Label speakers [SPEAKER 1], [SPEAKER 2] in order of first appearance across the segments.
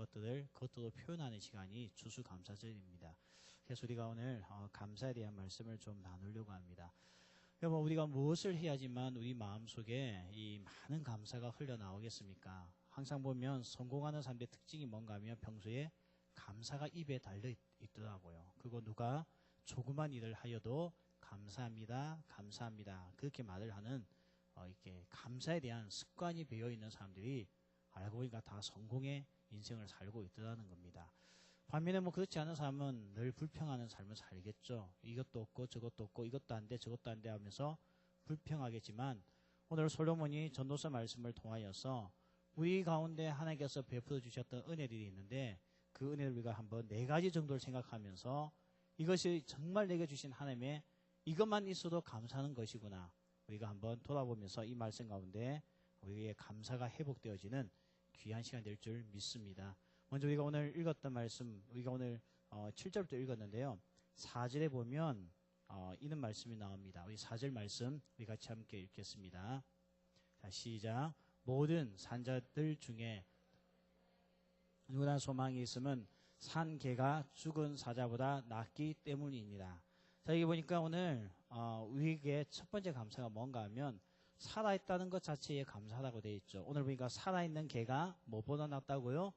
[SPEAKER 1] 것들을 겉으로 표현하는 시간이 추수감사절입니다. 그래서 우리가 오늘 감사에 대한 말씀을 좀 나누려고 합니다. 여러분, 우리가 무엇을 해야지만 우리 마음속에 이 많은 감사가 흘러나오겠습니까? 항상 보면 성공하는 사람들의 특징이 뭔가 하면 평소에 감사가 입에 달려 있더라고요. 그리고 누가 조그만 일을 하여도 감사합니다, 감사합니다, 그렇게 말을 하는 이렇게 감사에 대한 습관이 배어 있는 사람들이 알고 보니까 다 성공의 인생을 살고 있더라는 겁니다. 반면에 그렇지 않은 사람은 늘 불평하는 삶을 살겠죠. 이것도 없고 저것도 없고 이것도 안 돼 저것도 안 돼 하면서 불평하겠지만, 오늘 솔로몬이 전도서 말씀을 통하여서 우리 가운데 하나님께서 베풀어 주셨던 은혜들이 있는데, 그 은혜를 우리가 한번 4가지 정도를 생각하면서 이것이 정말 내게 주신 하나님의 이것만 있어도 감사하는 것이구나, 우리가 한번 돌아보면서 이 말씀 가운데 우리의 감사가 회복되어지는 귀한 시간이 될 줄 믿습니다. 먼저 우리가 오늘 읽었던 말씀, 우리가 오늘 7절부터 읽었는데요. 4절에 보면 이런 말씀이 나옵니다. 우리 4절 말씀 우리 같이 함께 읽겠습니다. 자, 시작. 모든 산자들 중에 누구나 소망이 있으면 산 개가 죽은 사자보다 낫기 때문입니다. 자, 여기 보니까 오늘 우리에게 첫 번째 감사가 뭔가 하면 살아있다는 것 자체에 감사하다고 되어 있죠. 오늘 보니까 살아있는 개가 뭐보다 낫다고요?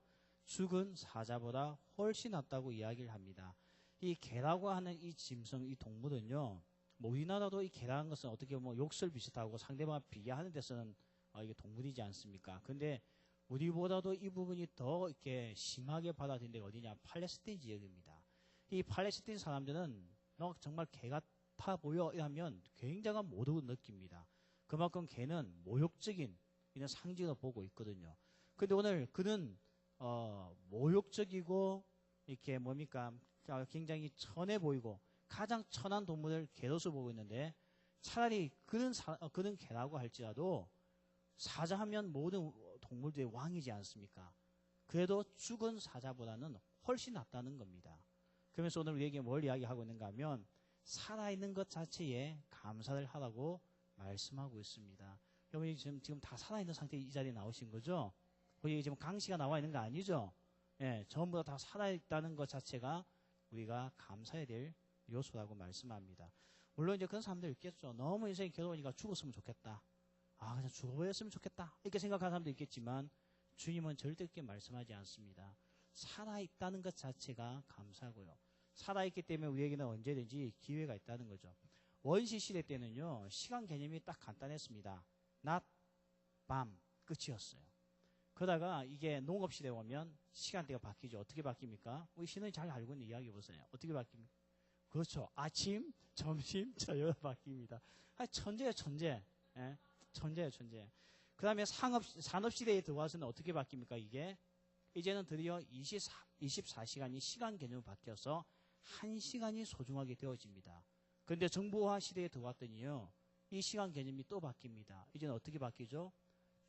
[SPEAKER 1] 죽은 사자보다 훨씬 낫다고 이야기를 합니다. 이 개라고 하는 이 짐승, 이 동물은요, 우리나라도 이 개라는 것은 어떻게 보면 욕설 비슷하고 상대방을 비하하는 데서는 이게 동물이지 않습니까? 근데 우리보다도 이 부분이 더 이렇게 심하게 받아들인 데가 어디냐? 팔레스타인 지역입니다. 이 팔레스타인 사람들은 너 정말 개 같아 보여 이러면 굉장한 모독을 느낍니다. 그만큼 개는 모욕적인 이런 상징을 보고 있거든요. 근데 오늘 그는 모욕적이고 이렇게 뭡니까? 굉장히 천해 보이고 가장 천한 동물을 개로서 보고 있는데, 차라리 그는 개라고 할지라도 사자하면 모든 동물들의 왕이지 않습니까? 그래도 죽은 사자보다는 훨씬 낫다는 겁니다. 그러면서 오늘 우리에게 뭘 이야기하고 있는가 하면 살아있는 것 자체에 감사를 하라고 말씀하고 있습니다. 여러분이 지금 다 살아있는 상태에 이 자리에 나오신 거죠? 거기 지금 강씨가 나와 있는 거 아니죠? 예, 전부 다 살아있다는 것 자체가 우리가 감사해야 될 요소라고 말씀합니다. 물론 이제 그런 사람들 있겠죠. 너무 인생이 괴로우니까 죽었으면 좋겠다. 그냥 죽어버렸으면 좋겠다, 이렇게 생각하는 사람도 있겠지만, 주님은 절대 그렇게 말씀하지 않습니다. 살아있다는 것 자체가 감사고요. 살아있기 때문에 우리에게는 언제든지 기회가 있다는 거죠. 원시 시대 때는요, 시간 개념이 딱 간단했습니다. 낮, 밤, 끝이었어요. 그러다가 이게 농업 시대에 오면 시간대가 바뀌죠. 어떻게 바뀝니까? 우리 신은 잘 알고 있는 이야기 보세요. 어떻게 바뀝니까? 그렇죠. 아침, 점심, 저녁 바뀝니다. 천재예요, 천재. 예? 천재예요, 천재. 그 다음에 산업시대에 들어와서는 어떻게 바뀝니까, 이게? 이제는 드디어 24시간이 시간 개념으로 바뀌어서 1시간이 소중하게 되어집니다. 그런데 정보화 시대에 들어왔더니요, 이 시간 개념이 또 바뀝니다. 이제는 어떻게 바뀌죠?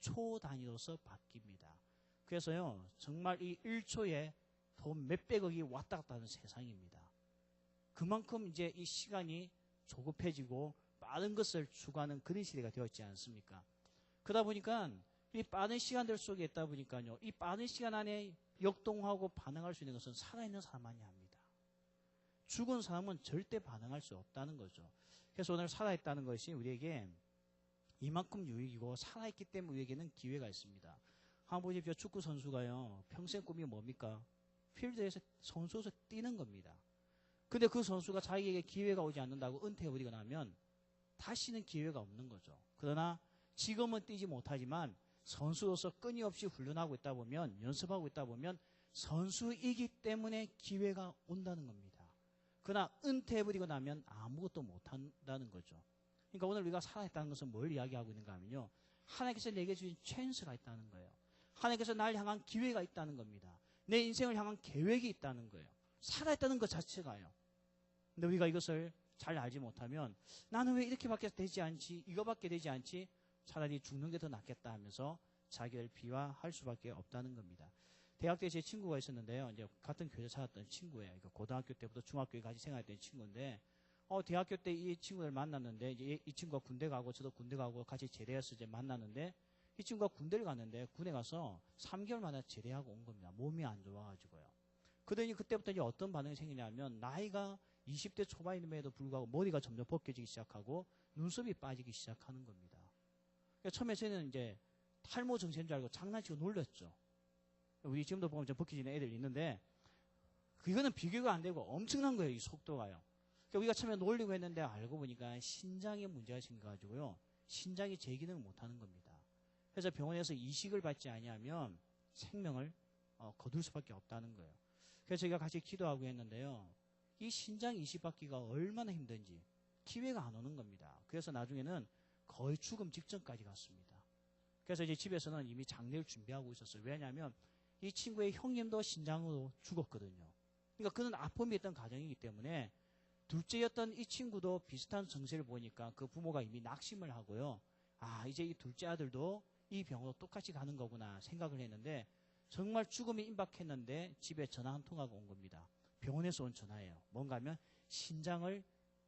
[SPEAKER 1] 초 단위로서 바뀝니다. 그래서요, 정말 이 1초에 돈 몇백억이 왔다 갔다 하는 세상입니다. 그만큼 이제 이 시간이 조급해지고 빠른 것을 추구하는 그런 시대가 되었지 않습니까? 그러다 보니까 이 빠른 시간들 속에 있다 보니까요, 이 빠른 시간 안에 역동하고 반응할 수 있는 것은 살아있는 사람만이 합니다. 죽은 사람은 절대 반응할 수 없다는 거죠. 그래서 오늘 살아있다는 것이 우리에게 이만큼 유익이고, 살아있기 때문에 우리에게는 기회가 있습니다. 한번 보십시오. 축구 선수가요, 평생 꿈이 뭡니까? 필드에서 선수로서 뛰는 겁니다. 근데 그 선수가 자기에게 기회가 오지 않는다고 은퇴해버리고 나면 다시는 기회가 없는 거죠. 그러나 지금은 뛰지 못하지만 선수로서 끊임없이 훈련하고 있다 보면, 연습하고 있다 보면 선수이기 때문에 기회가 온다는 겁니다. 그러나 은퇴해버리고 나면 아무것도 못한다는 거죠. 그러니까 오늘 우리가 살아있다는 것은 뭘 이야기하고 있는가 하면요, 하나님께서 내게 주신 찬스가 있다는 거예요. 하나님께서 날 향한 기회가 있다는 겁니다. 내 인생을 향한 계획이 있다는 거예요. 살아있다는 것 자체가요. 근데 우리가 이것을 잘 알지 못하면, 나는 왜 이렇게밖에 되지 않지, 이거밖에 되지 않지, 차라리 죽는 게 더 낫겠다 하면서 자기를 비하할 수밖에 없다는 겁니다. 대학 때 제 친구가 있었는데요, 이제 같은 교회 찾았던 친구예요. 고등학교 때부터 중학교에 같이 생활했던 친구인데, 대학교 때 이 친구를 만났는데, 이제 이 친구가 군대 가고 저도 군대 가고 같이 제대해서 이제 만났는데, 이 친구가 군대를 갔는데 군에 가서 3개월 만에 제대하고 온 겁니다. 몸이 안 좋아가지고요. 그러더니 그때부터 이제 어떤 반응이 생기냐면 나이가 20대 초반임에도 불구하고 머리가 점점 벗겨지기 시작하고 눈썹이 빠지기 시작하는 겁니다. 그러니까 처음에 저는 이제 탈모 증세인 줄 알고 장난치고 놀렸죠. 우리 지금도 보면 좀 벗겨지는 애들 있는데 이거는 비교가 안 되고 엄청난 거예요. 이 속도가요. 그러니까 우리가 처음에 놀리고 했는데 알고 보니까 신장에 문제가 생겨가지고요. 신장이 제 기능을 못하는 겁니다. 그래서 병원에서 이식을 받지 아니하면 생명을 거둘 수밖에 없다는 거예요. 그래서 저희가 같이 기도하고 했는데요. 이 신장 이식 받기가 얼마나 힘든지 기회가 안 오는 겁니다. 그래서 나중에는 거의 죽음 직전까지 갔습니다. 그래서 이제 집에서는 이미 장례를 준비하고 있었어요. 왜냐하면 이 친구의 형님도 신장으로 죽었거든요. 그러니까 그는 아픔이 있던 가정이기 때문에 둘째였던 이 친구도 비슷한 증세를 보니까 그 부모가 이미 낙심을 하고요. 아, 이제 이 둘째 아들도 이 병으로 똑같이 가는 거구나 생각을 했는데 정말 죽음이 임박했는데 집에 전화 한 통화가 온 겁니다. 병원에서 온 전화예요. 뭔가 하면 신장을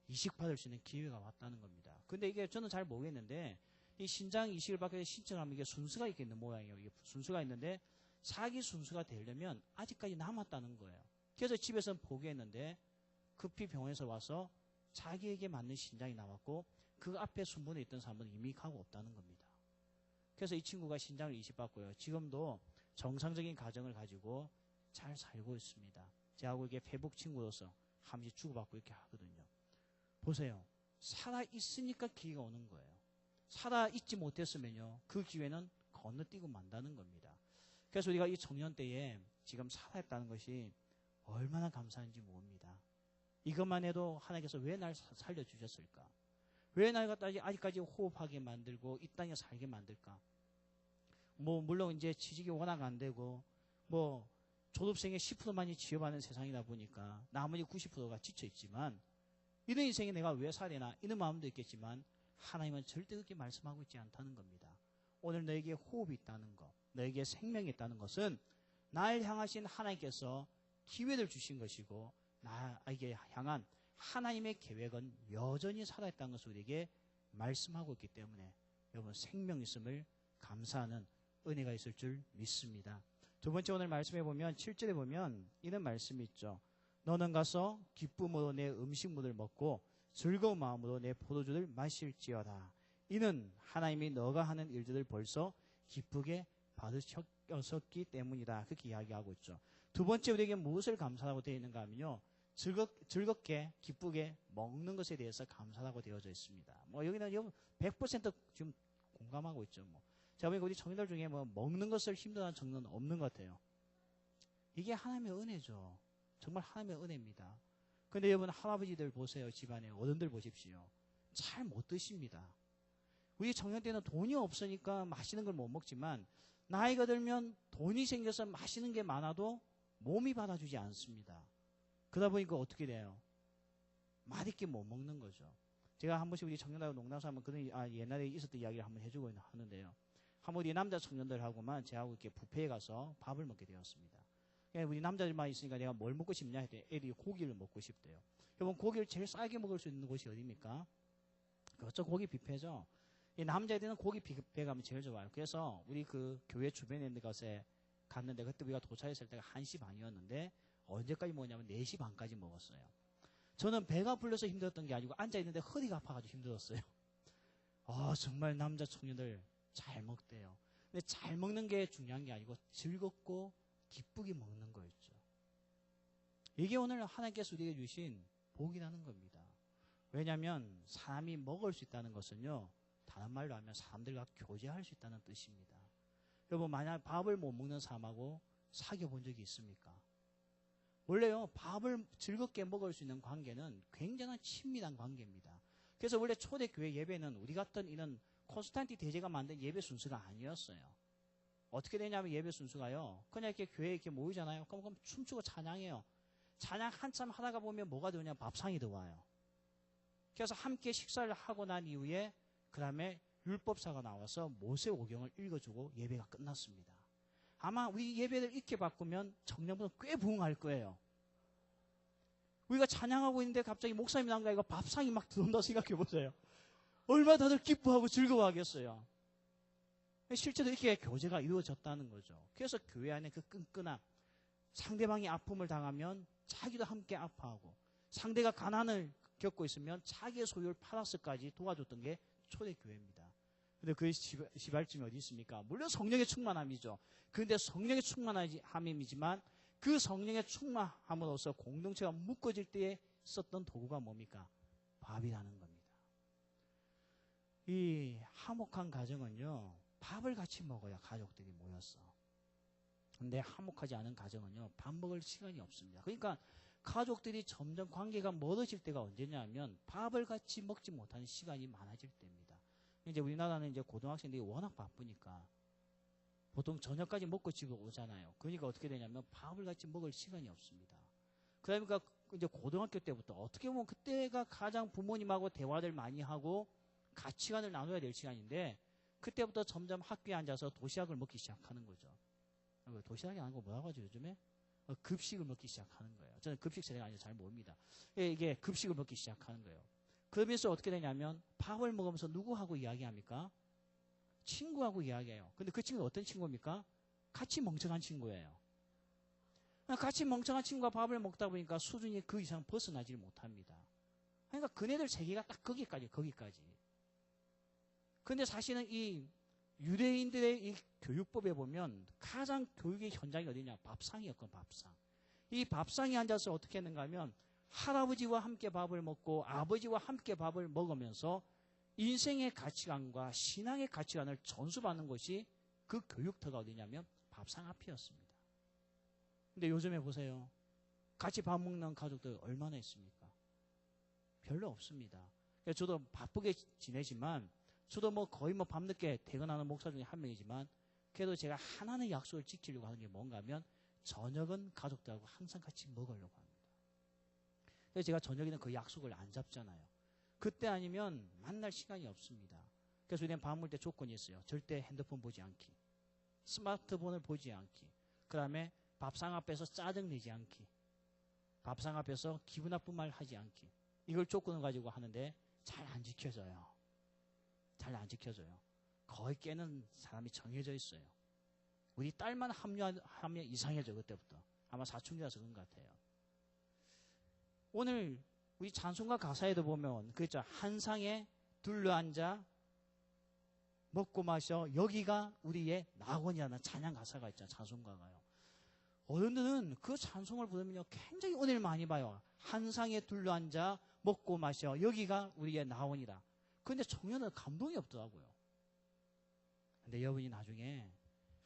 [SPEAKER 1] 이식받을 수 있는 기회가 왔다는 겁니다. 근데 이게 저는 잘 모르겠는데 이 신장 이식을 받기 위해 신청하면 이게 순서가 있겠는 모양이에요. 이게 순서가 있는데 자기 순서가 되려면 아직까지 남았다는 거예요. 그래서 집에서는 포기했는데 급히 병원에서 와서 자기에게 맞는 신장이 나왔고 그 앞에 순번에 있던 사람은 이미 가고 없다는 겁니다. 그래서 이 친구가 신장을 이식받고요. 지금도 정상적인 가정을 가지고 잘 살고 있습니다. 저하고 이게 페북 친구로서 한 번씩 주고받고 이렇게 하거든요. 보세요. 살아있으니까 기회가 오는 거예요. 살아있지 못했으면요. 그 기회는 건너뛰고 만다는 겁니다. 그래서 우리가 이 청년 때에 지금 살아있다는 것이 얼마나 감사한지 모릅니다. 이것만 해도 하나님께서 왜 날 살려주셨을까? 왜 날 갖다 아직까지 호흡하게 만들고 이 땅에 살게 만들까? 뭐 물론 이제 취직이 워낙 안 되고 뭐 졸업생의 10%만이 취업하는 세상이다 보니까 나머지 90%가 지쳐있지만 이런 인생에 내가 왜 살아야 되나 이런 마음도 있겠지만 하나님은 절대 그렇게 말씀하고 있지 않다는 겁니다. 오늘 너에게 호흡이 있다는 것, 너에게 생명이 있다는 것은 날 향하신 하나님께서 기회를 주신 것이고 나에게 향한 하나님의 계획은 여전히 살아있다는 것을 우리에게 말씀하고 있기 때문에 여러분 생명 있음을 감사하는 은혜가 있을 줄 믿습니다. 두 번째 오늘 말씀해 보면 7절에 보면 이런 말씀이 있죠. 너는 가서 기쁨으로 내 음식물을 먹고 즐거운 마음으로 내 포도주를 마실지어다. 이는 하나님이 너가 하는 일들을 벌써 기쁘게 받으셨기 때문이다. 그렇게 이야기하고 있죠. 두 번째 우리에게 무엇을 감사하고 되어 있는가 하면요. 즐겁게 기쁘게 먹는 것에 대해서 감사하고 되어져 있습니다. 뭐 여기는 100% 지금 공감하고 있죠. 뭐 제가 보니까 우리 청년들 중에 뭐 먹는 것을 힘들어하는 청년은 없는 것 같아요. 이게 하나님의 은혜죠. 정말 하나님의 은혜입니다. 근데 여러분 할아버지들 보세요. 집안에 어른들 보십시오. 잘 못 드십니다. 우리 청년 때는 돈이 없으니까 맛있는 걸 못 먹지만 나이가 들면 돈이 생겨서 맛있는 게 많아도 몸이 받아주지 않습니다. 그러다 보니까 어떻게 돼요? 맛있게 못 먹는 거죠. 제가 한 번씩 우리 청년들하고 농담삼아 하면 그런 옛날에 있었던 이야기를 한번 해주고 하는데요. 한번 우리 남자 청년들하고만 제하고 이렇게 뷔페에 가서 밥을 먹게 되었습니다. 우리 남자들만 있으니까 내가 뭘 먹고 싶냐 했더니 애들이 고기를 먹고 싶대요. 여러분 고기를 제일 싸게 먹을 수 있는 곳이 어디입니까? 그렇죠. 고기 뷔페죠. 이 남자애들은 고기 뷔페 가면 제일 좋아요. 그래서 우리 그 교회 주변에 있는 곳에 갔는데 그때 우리가 도착했을 때가 1시 반이었는데 언제까지 먹었냐면 4시 반까지 먹었어요. 저는 배가 불러서 힘들었던 게 아니고 앉아있는데 허리가 아파가지고 힘들었어요. 정말 남자 청년들 잘 먹대요. 근데 잘 먹는 게 중요한 게 아니고 즐겁고 기쁘게 먹는 거였죠. 이게 오늘 하나님께서 우리에게 주신 복이라는 겁니다. 왜냐하면 사람이 먹을 수 있다는 것은요. 다른 말로 하면 사람들과 교제할 수 있다는 뜻입니다. 여러분 만약 밥을 못 먹는 사람하고 사귀어 본 적이 있습니까? 원래요. 밥을 즐겁게 먹을 수 있는 관계는 굉장한 친밀한 관계입니다. 그래서 원래 초대교회 예배는 우리 같은 이런 콘스탄티 대제가 만든 예배 순서가 아니었어요. 어떻게 되냐면 예배 순서가요. 그냥 이렇게 교회에 이렇게 모이잖아요. 그럼 춤추고 찬양해요. 찬양 한참 하다가 보면 뭐가 되냐 밥상이 들어와요. 그래서 함께 식사를 하고 난 이후에 그 다음에 율법사가 나와서 모세오경을 읽어주고 예배가 끝났습니다. 아마 우리 예배를 이렇게 바꾸면 청년분은 꽤 부응할 거예요. 우리가 찬양하고 있는데 갑자기 목사님이 나온 거 아니고 밥상이 막 들어온다고 생각해 보세요. 얼마나 다들 기뻐하고 즐거워하겠어요. 실제로 이렇게 교제가 이루어졌다는 거죠. 그래서 교회 안에 그 끈끈함, 상대방이 아픔을 당하면 자기도 함께 아파하고, 상대가 가난을 겪고 있으면 자기의 소유를 팔아서까지 도와줬던 게 초대교회입니다. 근데 그 시발점이 어디 있습니까? 물론 성령의 충만함이죠. 그런데 성령의 충만함이지만 그 성령의 충만함으로써 공동체가 묶어질 때에 썼던 도구가 뭡니까? 밥이라는 겁니다. 이 화목한 가정은요, 밥을 같이 먹어야 가족들이 모였어. 근데 화목하지 않은 가정은요, 밥 먹을 시간이 없습니다. 그러니까 가족들이 점점 관계가 멀어질 때가 언제냐면 밥을 같이 먹지 못하는 시간이 많아질 때입니다. 이제 우리나라는 이제 고등학생들이 워낙 바쁘니까 보통 저녁까지 먹고 집에 오잖아요. 그러니까 어떻게 되냐면 밥을 같이 먹을 시간이 없습니다. 그러니까 이제 고등학교 때부터 어떻게 보면 그때가 가장 부모님하고 대화를 많이 하고 가치관을 나눠야 될 시간인데 그때부터 점점 학교에 앉아서 도시락을 먹기 시작하는 거죠. 도시락이 아니고 뭐라고 하죠 요즘에? 급식을 먹기 시작하는 거예요. 저는 급식 세대가 아니라 잘 모릅니다. 이게 급식을 먹기 시작하는 거예요. 그러면서 어떻게 되냐면 밥을 먹으면서 누구하고 이야기합니까? 친구하고 이야기해요. 근데 그 친구는 어떤 친구입니까? 같이 멍청한 친구예요. 같이 멍청한 친구가 밥을 먹다 보니까 수준이 그 이상 벗어나질 못합니다. 그러니까 그네들 세계가 딱 거기까지. 근데 사실은 이 유대인들의 이 교육법에 보면 가장 교육의 현장이 어디냐? 밥상이었거든, 밥상. 이 밥상에 앉아서 어떻게 했는가 하면 할아버지와 함께 밥을 먹고 아버지와 함께 밥을 먹으면서 인생의 가치관과 신앙의 가치관을 전수받는 것이 그 교육터가 어디냐면 밥상 앞이었습니다. 근데 요즘에 보세요. 같이 밥 먹는 가족들 얼마나 있습니까? 별로 없습니다. 그래서 저도 바쁘게 지내지만 저도 뭐 거의 뭐 밤늦게 퇴근하는 목사 중에 한 명이지만 그래도 제가 하나는 약속을 지키려고 하는 게 뭔가 하면 저녁은 가족들하고 항상 같이 먹으려고 합니다. 그래서 제가 저녁에는 그 약속을 안 잡잖아요. 그때 아니면 만날 시간이 없습니다. 그래서 우리는 밥 먹을 때 조건이 있어요. 절대 핸드폰 보지 않기. 스마트폰을 보지 않기. 그 다음에 밥상 앞에서 짜증내지 않기. 밥상 앞에서 기분 나쁜 말 하지 않기. 이걸 조건을 가지고 하는데 잘 안 지켜져요. 잘 안 지켜져요. 거의 깨는 사람이 정해져 있어요. 우리 딸만 합류하면 이상해져 그때부터. 아마 사춘기라서 그런 것 같아요. 오늘 우리 찬송가 가사에도 보면 그랬죠. 한 상에 둘러앉아 먹고 마셔 여기가 우리의 낙원이라는 찬양 가사가 있잖아요. 찬송가가요. 어른들은 그 찬송을 부르면요 굉장히 은혜를 많이 봐요. 한 상에 둘러앉아 먹고 마셔 여기가 우리의 낙원이다. 그런데 청년은 감동이 없더라고요. 근데 여러분이 나중에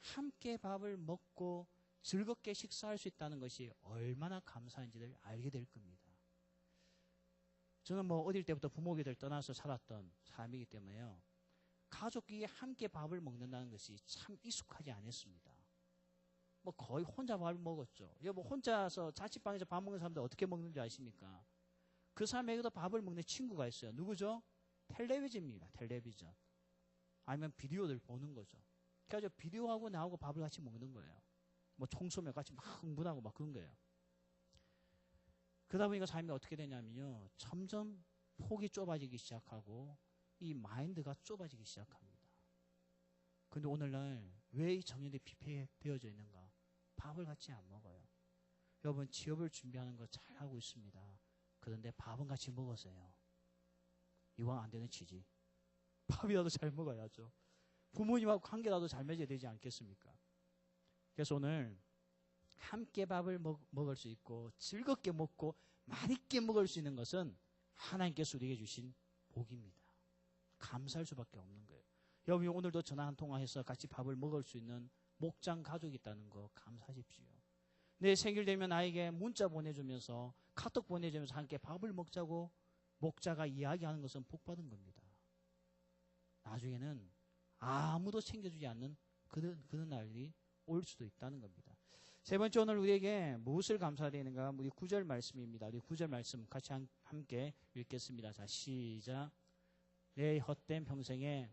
[SPEAKER 1] 함께 밥을 먹고 즐겁게 식사할 수 있다는 것이 얼마나 감사한지를 알게 될 겁니다. 저는 뭐 어릴 때부터 부모 곁을 떠나서 살았던 사람이기 때문에요. 가족끼리 함께 밥을 먹는다는 것이 참 익숙하지 않았습니다. 뭐 거의 혼자 밥을 먹었죠. 뭐 혼자서 자취방에서 밥 먹는 사람들 어떻게 먹는지 아십니까? 그 사람에게도 밥을 먹는 친구가 있어요. 누구죠? 텔레비전입니다. 텔레비전. 아니면 비디오를 보는 거죠. 그래서 비디오하고 나하고 밥을 같이 먹는 거예요. 뭐 청소면 같이 막 흥분하고 막 그런 거예요. 그러다 보니까 삶이 어떻게 되냐면요. 점점 폭이 좁아지기 시작하고 이 마인드가 좁아지기 시작합니다. 근데 오늘날 왜 이 청년들이 피폐되어져 있는가? 밥을 같이 안 먹어요. 여러분 취업을 준비하는 거 잘하고 있습니다. 그런데 밥은 같이 먹으세요. 이왕 안 되는 취지. 밥이라도 잘 먹어야죠. 부모님하고 관계라도 잘 맺어야 되지 않겠습니까? 그래서 오늘 함께 밥을 먹을 수 있고 즐겁게 먹고 맛있게 먹을 수 있는 것은 하나님께서 우리에게 주신 복입니다. 감사할 수밖에 없는 거예요. 여러분이 오늘도 전화 한 통화해서 같이 밥을 먹을 수 있는 목장 가족이 있다는 거 감사하십시오. 내 생일 되면 나에게 문자 보내주면서 카톡 보내주면서 함께 밥을 먹자고 목자가 이야기하는 것은 복받은 겁니다. 나중에는 아무도 챙겨주지 않는 그런 날이 올 수도 있다는 겁니다. 세 번째 오늘 우리에게 무엇을 감사드리는가? 우리 9절 말씀입니다. 우리 9절 말씀 같이 함께 읽겠습니다. 자, 시작. 내 헛된 평생에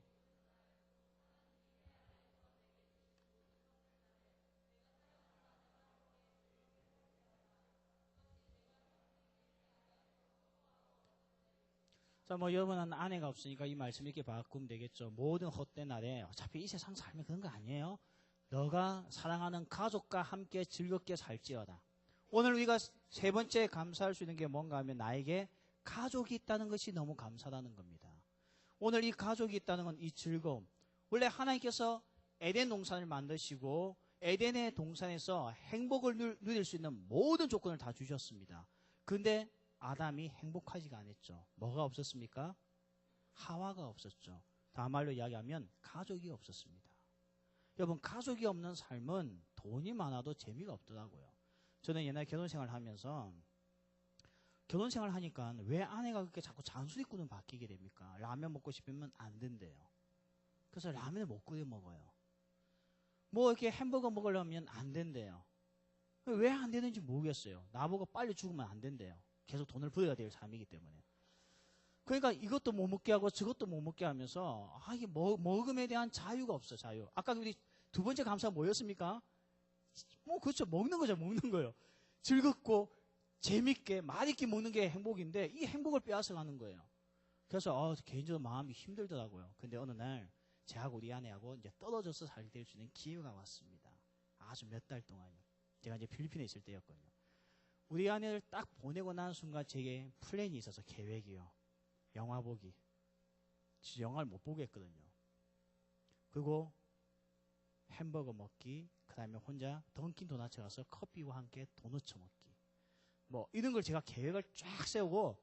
[SPEAKER 1] 자, 뭐 여러분은 아내가 없으니까 이 말씀 이렇게 바꾸면 되겠죠. 모든 헛된 날에 어차피 이 세상 살면 그런 거 아니에요. 너가 사랑하는 가족과 함께 즐겁게 살지어다. 오늘 우리가 세 번째 감사할 수 있는 게 뭔가 하면 나에게 가족이 있다는 것이 너무 감사하다는 겁니다. 오늘 이 가족이 있다는 건 이 즐거움. 원래 하나님께서 에덴 동산을 만드시고 에덴의 동산에서 행복을 누릴 수 있는 모든 조건을 다 주셨습니다. 그런데 아담이 행복하지가 않았죠. 뭐가 없었습니까? 하와가 없었죠. 다른 말로 이야기하면 가족이 없었습니다. 여러분, 가족이 없는 삶은 돈이 많아도 재미가 없더라고요. 저는 옛날 결혼생활을 하면서 결혼생활을 하니까 왜 아내가 그렇게 자꾸 잔소리꾼을 바뀌게 됩니까? 라면 먹고 싶으면 안 된대요. 그래서 라면을 못 끓여 먹어요. 뭐 이렇게 햄버거 먹으려면 안 된대요. 왜 안 되는지 모르겠어요. 나보고 빨리 죽으면 안 된대요. 계속 돈을 벌어야 될 삶이기 때문에. 그러니까 이것도 못 먹게 하고 저것도 못 먹게 하면서 이게 먹음에 대한 자유가 없어. 자유. 아까 우리 두 번째 감사가 뭐였습니까? 뭐 그렇죠. 먹는 거죠. 먹는 거예요. 즐겁고 재밌게 맛있게 먹는 게 행복인데 이 행복을 빼앗아가는 거예요. 그래서 개인적으로 마음이 힘들더라고요. 근데 어느 날 저하고 우리 아내하고 이제 떨어져서 살게 될 수 있는 기회가 왔습니다. 아주 몇 달 동안요. 제가 이제 필리핀에 있을 때였거든요. 우리 아내를 딱 보내고 난 순간 제게 플랜이 있어서 계획이요. 영화 보기. 진짜 영화를 못 보겠거든요. 그리고 햄버거 먹기, 그 다음에 혼자 던킨 도넛에 가서 커피와 함께 도넛 먹기. 뭐 이런 걸 제가 계획을 쫙 세우고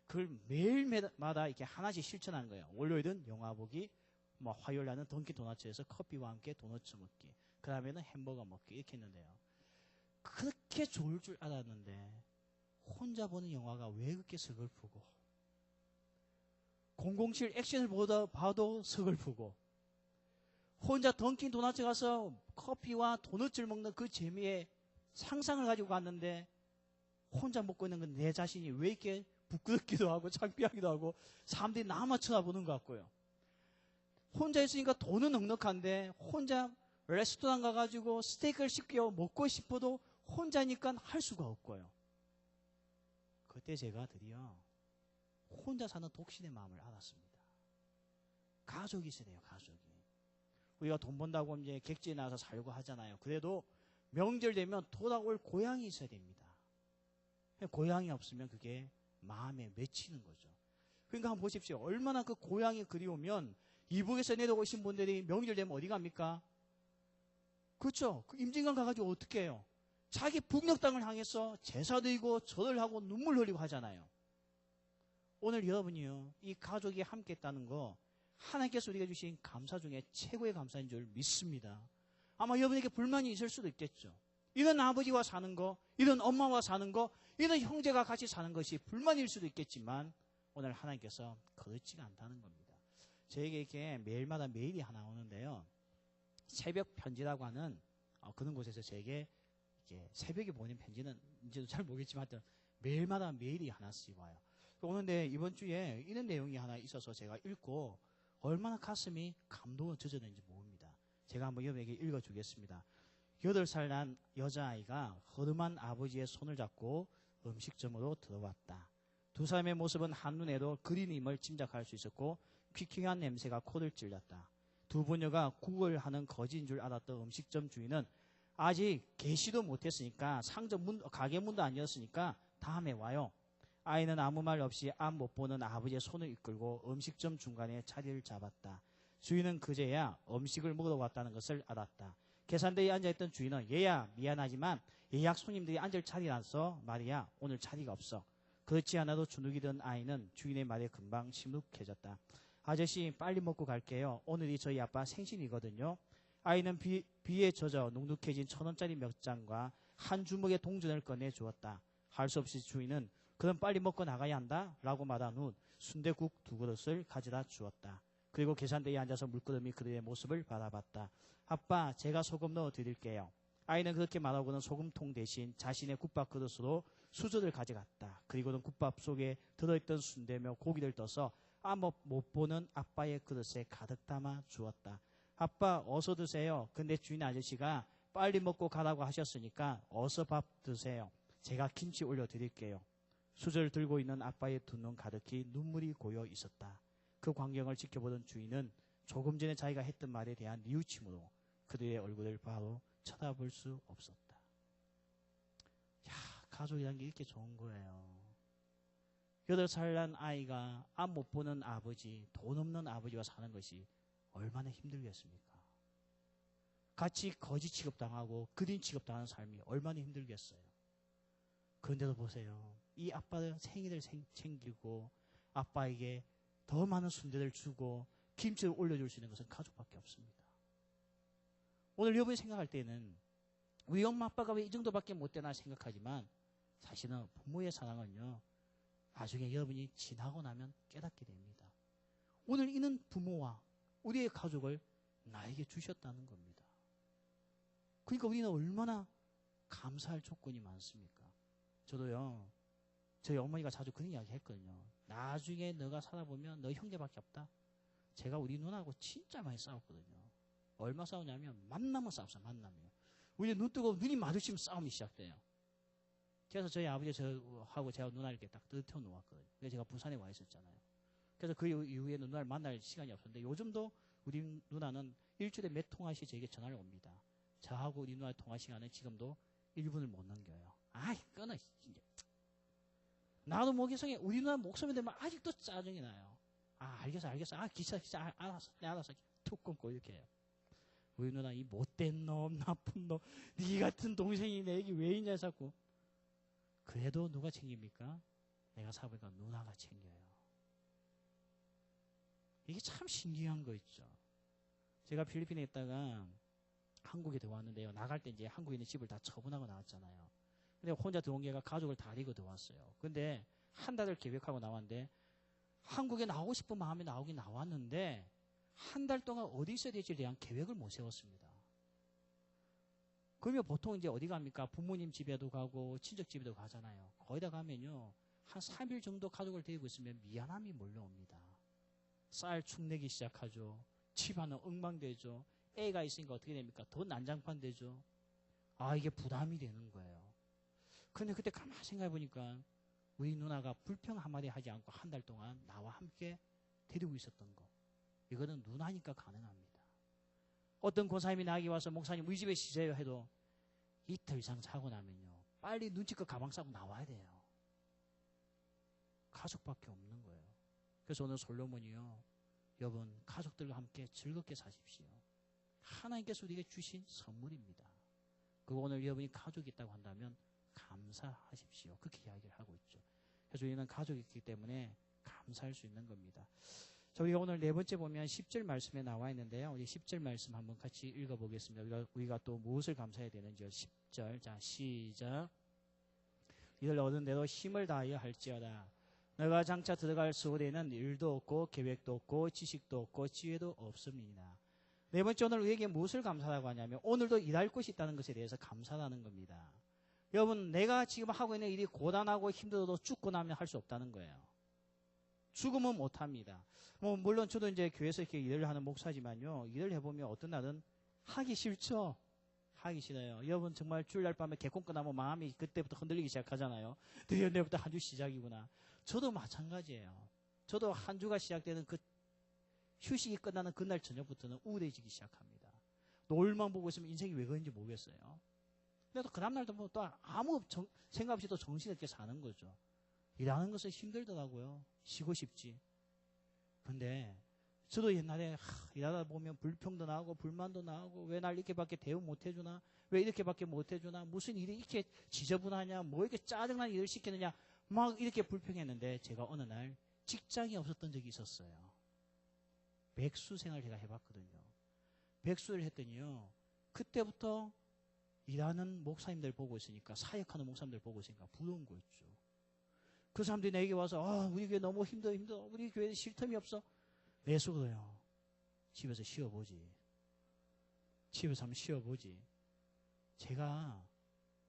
[SPEAKER 1] 그걸 매일마다 이렇게 하나씩 실천한 거예요. 월요일은 영화 보기, 뭐 화요일 날은 던킨 도넛에서 커피와 함께 도넛 먹기. 그 다음에는 햄버거 먹기 이렇게 했는데요. 그렇게 좋을 줄 알았는데 혼자 보는 영화가 왜 그렇게 서글프고 007 액션을 봐도 서글프고 혼자 던킨 도넛에 가서 커피와 도넛을 먹는 그 재미에 상상을 가지고 갔는데 혼자 먹고 있는 건 내 자신이 왜 이렇게 부끄럽기도 하고 창피하기도 하고 사람들이 나만 쳐다보는 것 같고요. 혼자 있으니까 돈은 넉넉한데 혼자 레스토랑 가가지고 스테이크를 시켜 먹고 싶어도 혼자니까 할 수가 없고요. 그때 제가 드디어 혼자 사는 독신의 마음을 알았습니다. 가족이 있어야 돼요. 가족이. 우리가 돈 번다고 이제 객지에 나가서 살고 하잖아요. 그래도 명절 되면 돌아올 고향이 있어야 됩니다. 고향이 없으면 그게 마음에 맺히는 거죠. 그러니까 한번 보십시오. 얼마나 그 고향이 그리우면 이북에서 내려오신 분들이 명절 되면 어디 갑니까? 그렇죠. 그 임진강 가가지고 어떻게 해요? 자기 북녘 땅을 향해서 제사 드리고 절을 하고 눈물 흘리고 하잖아요. 오늘 여러분이요, 이 가족이 함께 있다는 거 하나님께서 우리가 주신 감사 중에 최고의 감사인 줄 믿습니다. 아마 여러분에게 불만이 있을 수도 있겠죠. 이런 아버지와 사는 거, 이런 엄마와 사는 거, 이런 형제가 같이 사는 것이 불만일 수도 있겠지만 오늘 하나님께서 그렇지가 않다는 겁니다. 저에게 이렇게 매일마다 메일이 하나 오는데요. 새벽 편지라고 하는 그런 곳에서 제게 이렇게 새벽에 보낸 편지는 이제도 잘 모르겠지만 매일마다 메일이 하나씩 와요. 오는데 이번 주에 이런 내용이 하나 있어서 제가 읽고 얼마나 가슴이 감동을 젖어내는지 모릅니다. 제가 한번 여러분에게 읽어주겠습니다. 8살 난 여자아이가 허름한 아버지의 손을 잡고 음식점으로 들어왔다. 두 사람의 모습은 한눈에도 그린임을 짐작할 수 있었고 퀴퀴한 냄새가 코를 찔렸다. 두 부녀가 구걸하는 거지인 줄 알았던 음식점 주인은 아직 개시도 못했으니까 가게 문도 안 열었으니까 다음에 와요. 아이는 아무 말 없이 앞 못 보는 아버지의 손을 이끌고 음식점 중간에 자리를 잡았다. 주인은 그제야 음식을 먹으러 왔다는 것을 알았다. 계산대에 앉아있던 주인은 얘야 미안하지만 예약 손님들이 앉을 자리라서 말이야 오늘 자리가 없어. 그렇지 않아도 주눅이 든 아이는 주인의 말에 금방 시무룩해졌다. 아저씨 빨리 먹고 갈게요. 오늘이 저희 아빠 생신이거든요. 아이는 비에 젖어 눅눅해진 1,000원짜리 몇 장과 한 주먹의 동전을 꺼내 주었다. 할 수 없이 주인은 그럼 빨리 먹고 나가야 한다 라고 말한 후 순댓국 2그릇을 가져다 주었다. 그리고 계산대에 앉아서 물끄러미 그들의 모습을 바라봤다. 아빠 제가 소금 넣어 드릴게요. 아이는 그렇게 말하고는 소금통 대신 자신의 국밥 그릇으로 수저를 가져갔다. 그리고는 국밥 속에 들어있던 순대며 고기를 떠서 못 보는 아빠의 그릇에 가득 담아 주었다. 아빠 어서 드세요. 근데 주인 아저씨가 빨리 먹고 가라고 하셨으니까 어서 밥 드세요. 제가 김치 올려드릴게요. 수저를 들고 있는 아빠의 두 눈 가득히 눈물이 고여 있었다. 그 광경을 지켜보던 주인은 조금 전에 자기가 했던 말에 대한 뉘우침으로 그들의 얼굴을 바로 쳐다볼 수 없었다. 야, 가족이란 게 이렇게 좋은 거예요. 8살 난 아이가 앞 못 보는 아버지, 돈 없는 아버지와 사는 것이 얼마나 힘들겠습니까? 같이 거지 취급당하고 그린 취급당하는 삶이 얼마나 힘들겠어요. 그런데도 보세요. 이 아빠의 생일을 챙기고 아빠에게 더 많은 순대를 주고 김치를 올려줄 수 있는 것은 가족밖에 없습니다. 오늘 여러분이 생각할 때는 우리 엄마 아빠가 왜 이 정도밖에 못 되나 생각하지만 사실은 부모의 사랑은요. 나중에 여러분이 지나고 나면 깨닫게 됩니다. 오늘 이는 부모와 우리의 가족을 나에게 주셨다는 겁니다. 그러니까 우리는 얼마나 감사할 조건이 많습니까? 저도요. 저희 어머니가 자주 그런 이야기 했거든요. 나중에 너가 살아보면 너 형제밖에 없다. 제가 우리 누나하고 진짜 많이 싸웠거든요. 얼마 싸우냐면 만나면 싸웠어요. 만나면. 우리 눈 뜨고 눈이 마주치면 싸움이 시작돼요. 그래서 저희 아버지 저하고 제가 누나 이렇게 딱 뜨뜻해 놓았거든요. 그래서 제가 부산에 와 있었잖아요. 그래서 그 이후에는 누나를 만날 시간이 없었는데 요즘도 우리 누나는 일주일에 몇 통화씩 저에게 전화를 옵니다. 저하고 우리 누나의 통화 시간은 지금도 1분을 못 넘겨요. 아이 끊어. 이제. 나도 모기성에 우리 누나 목소리 들으면 아직도 짜증이 나요. 아 알겠어. 아 기차 알았어. 툭 끊고 이렇게 해요. 우리 누나 이 못된 놈 나쁜 놈 네 같은 동생이 내게 왜 있냐 자꾸. 그래도 누가 챙깁니까? 내가 사보니까 누나가 챙겨요. 이게 참 신기한 거 있죠. 제가 필리핀에 있다가 한국에 들어왔는데요. 나갈 때 이제 한국에 있는 집을 다 처분하고 나왔잖아요. 근데 혼자 들어온 게가 가족을 다 데리고 들어왔어요. 근데 한 달을 계획하고 나왔는데 한국에 나오고 싶은 마음에 나오긴 나왔는데 한 달 동안 어디 있어야 될지에 대한 계획을 못 세웠습니다. 그러면 보통 이제 어디 갑니까? 부모님 집에도 가고 친척 집에도 가잖아요. 거기다 가면요. 한 3일 정도 가족을 데리고 있으면 미안함이 몰려옵니다. 쌀 축내기 시작하죠. 집안은 엉망되죠. 애가 있으니까 어떻게 됩니까? 더 난장판 되죠. 아 이게 부담이 되는 거예요. 근데 그때 가만히 생각해 보니까 우리 누나가 불평 한마디 하지 않고 한 달 동안 나와 함께 데리고 있었던 거. 이거는 누나니까 가능합니다. 어떤 고사님이 나에게 와서 목사님 우리 집에 쉬세요 해도 이틀 이상 자고 나면요. 빨리 눈치껏 가방 싸고 나와야 돼요. 가족밖에 없는 거예요. 그래서 오늘 솔로몬이요. 여러분 가족들과 함께 즐겁게 사십시오. 하나님께서 우리에게 주신 선물입니다. 그거 오늘 여러분이 가족이 있다고 한다면 감사하십시오. 그렇게 이야기를 하고 있죠. 그래서 우리는 가족이 있기 때문에 감사할 수 있는 겁니다. 자, 우리가 오늘 네 번째 보면 10절 말씀에 나와 있는데요. 우리 10절 말씀 한번 같이 읽어보겠습니다. 우리가 또 무엇을 감사해야 되는지요. 10절. 자, 시작. 이들 얻은 대로 힘을 다하여 할지어다. 너가 장차 들어갈 수호대는 일도 없고 계획도 없고 지식도 없고 지혜도 없습니다. 네 번째 오늘 우리에게 무엇을 감사하라고 하냐면 오늘도 일할 곳이 있다는 것에 대해서 감사하는 겁니다. 여러분 내가 지금 하고 있는 일이 고단하고 힘들어도 죽고 나면 할 수 없다는 거예요. 죽으면 못합니다. 뭐 물론 저도 이제 교회에서 이렇게 일을 하는 목사지만요. 일을 해보면 어떤 날은 하기 싫죠. 하기 싫어요. 여러분 정말 주일날 밤에 개콘 끝나면 마음이 그때부터 흔들리기 시작하잖아요. 드디어 내일부터 한 주 시작이구나. 저도 마찬가지예요. 저도 한 주가 시작되는 그 휴식이 끝나는 그날 저녁부터는 우울해지기 시작합니다. 노을만 보고 있으면 인생이 왜 그런지 모르겠어요. 근데 또 그 다음날도 뭐 또 아무 생각 없이 또 정신없게 사는 거죠. 일하는 것은 힘들더라고요. 쉬고 싶지. 근데 저도 옛날에 일하다 보면 불평도 나고 불만도 나고 왜 날 이렇게밖에 대우 못 해주나? 왜 이렇게밖에 못 해주나? 무슨 일이 이렇게 지저분하냐? 뭐 이렇게 짜증난 일을 시키느냐? 막 이렇게 불평했는데 제가 어느 날 직장이 없었던 적이 있었어요. 백수 생활 제가 해봤거든요. 백수를 했더니요. 그때부터 일하는 목사님들 보고 있으니까 사역하는 목사님들 보고 있으니까 부러운 거 있죠. 그 사람들이 내게 와서 우리 교회 너무 힘들어 우리 교회에 쉴 틈이 없어. 내 속으로요. 집에서 쉬어보지. 집에서 한번 쉬어보지. 제가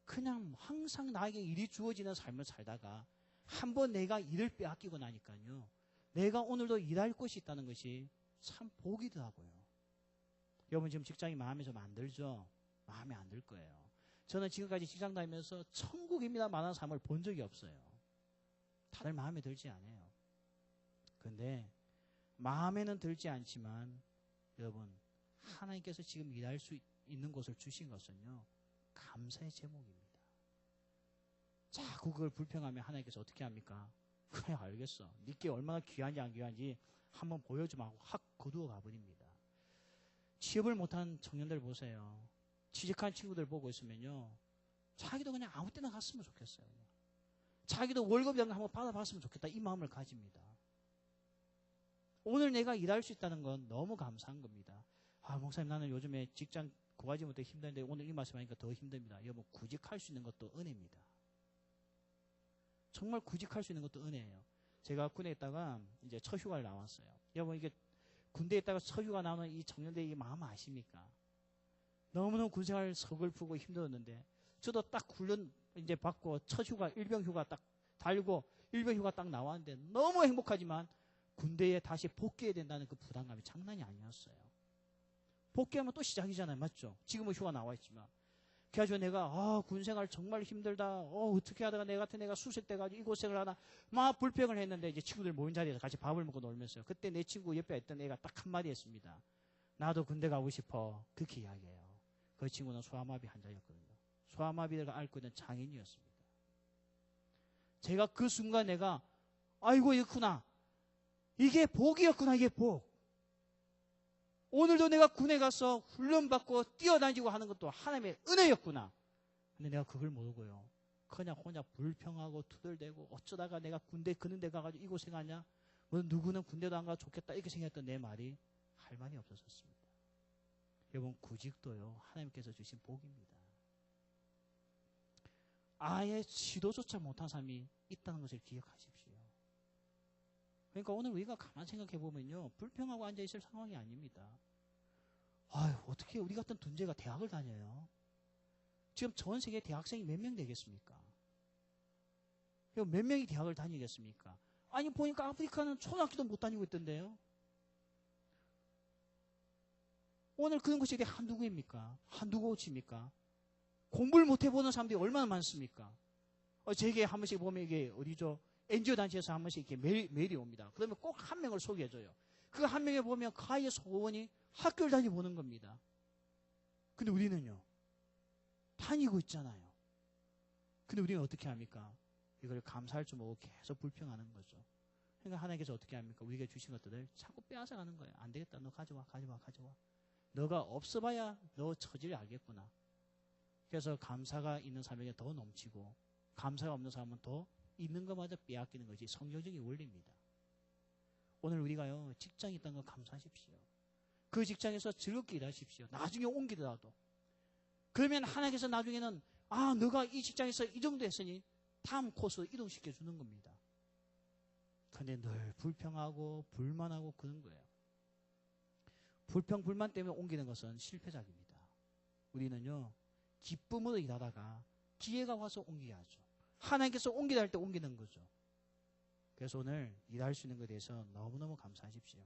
[SPEAKER 1] 그냥 항상 나에게 일이 주어지는 삶을 살다가 한번 내가 일을 빼앗기고 나니까요. 내가 오늘도 일할 곳이 있다는 것이 참 복이더라고요. 여러분 지금 직장이 마음에 좀 안 들죠? 마음에 안 들 거예요. 저는 지금까지 직장 다니면서 천국입니다 만한 삶을 본 적이 없어요. 다들 마음에 들지 않아요. 그런데 마음에는 들지 않지만 여러분, 하나님께서 지금 일할 수 있는 곳을 주신 것은요, 감사의 제목입니다. 자꾸 그걸 불평하면 하나님께서 어떻게 합니까? 그래, 알겠어. 네게 얼마나 귀한지 안 귀한지 한번 보여주면 하고 확 거두어 가버립니다. 취업을 못한 청년들 보세요. 취직한 친구들 보고 있으면요, 자기도 그냥 아무 때나 갔으면 좋겠어요. 자기도 월급이라는 거 한번 받아봤으면 좋겠다, 이 마음을 가집니다. 오늘 내가 일할 수 있다는 건 너무 감사한 겁니다. 아, 목사님, 나는 요즘에 직장 구하지 못해 힘든데 오늘 이 말씀하니까 더 힘듭니다. 여러분, 구직할 수 있는 것도 은혜입니다. 정말 구직할 수 있는 것도 은혜예요. 제가 군에 있다가 이제 처휴가를 나왔어요. 여러분, 이게 군대에 있다가 처휴가 나오는 이 청년들의 이 마음 아십니까? 너무너무 군생활 서글프고 힘들었는데, 저도 딱 훈련 이제 받고 처휴가, 일병휴가 딱 달고 일병휴가 딱 나왔는데 너무 행복하지만 군대에 다시 복귀해야 된다는 그 부담감이 장난이 아니었어요. 복귀하면 또 시작이잖아요. 맞죠? 지금은 휴가 나와 있지만. 그래가지고 내가 군생활 정말 힘들다. 어떻게 하다가 내 같은 애가 수색돼가지고 이 고생을 하나 막 불평을 했는데, 이제 친구들 모인 자리에서 같이 밥을 먹고 놀면서요. 그때 내 친구 옆에 있던 애가 딱 한마디 했습니다. 나도 군대 가고 싶어. 그렇게 이야기해요. 그 친구는 소아마비 환자였거든요. 소아마비를 앓고 있는 장인이었습니다. 제가 그 순간 내가 아이고, 이렇구나. 이게 복이었구나. 이게 복. 오늘도 내가 군에 가서 훈련받고 뛰어다니고 하는 것도 하나님의 은혜였구나. 근데 내가 그걸 모르고요, 그냥 혼자 불평하고 투덜대고 어쩌다가 내가 군대 그런 데 가가지고 이 고생하냐, 뭐 누구는 군대도 안 가도 좋겠다 이렇게 생각했던 내 말이 할 말이 없었습니다. 여러분, 구직도요, 하나님께서 주신 복입니다. 아예 지도조차 못한 사람이 있다는 것을 기억하십시오. 그러니까 오늘 우리가 가만 생각해 보면요, 불평하고 앉아 있을 상황이 아닙니다. 아유, 어떻게 우리 같은 둔재가 대학을 다녀요? 지금 전 세계 대학생이 몇 명 되겠습니까? 몇 명이 대학을 다니겠습니까? 아니, 보니까 아프리카는 초등학교도 못 다니고 있던데요. 오늘 그런 것이 한두 개입니까? 한두 곳입니까? 공부를 못 해보는 사람들이 얼마나 많습니까? 제게 한 번씩 보면 이게 어디죠? NGO 단체에서 한 번씩 이렇게 메일이 옵니다. 그러면 꼭 한 명을 소개해줘요. 그 한 명에 보면 그 아이의 소원이 학교를 다니보는 겁니다. 근데 우리는요, 다니고 있잖아요. 근데 우리는 어떻게 합니까? 이걸 감사할 줄 모르고 계속 불평하는 거죠. 그러니까 하나님께서 어떻게 합니까? 우리에게 주신 것들을 자꾸 빼앗아가는 거예요. 안 되겠다. 너 가져와. 너가 없어봐야 너 처지를 알겠구나. 그래서 감사가 있는 사람에게 더 넘치고, 감사가 없는 사람은 더 있는 것마저 빼앗기는 것이 성경적인 원리입니다. 오늘 우리가요, 직장에 있다는 거 감사하십시오. 그 직장에서 즐겁게 일하십시오. 나중에 옮기더라도. 그러면 하나님께서 나중에는 너가 이 직장에서 이 정도 했으니 다음 코스로 이동시켜 주는 겁니다. 그런데 늘 불평하고 불만하고 그런 거예요. 불평 불만 때문에 옮기는 것은 실패작입니다. 우리는요, 기쁨으로 일하다가 기회가 와서 옮겨야죠. 하나님께서 옮기다 할 때 옮기는 거죠. 그래서 오늘 일할 수 있는 것에 대해서 너무너무 감사하십시오.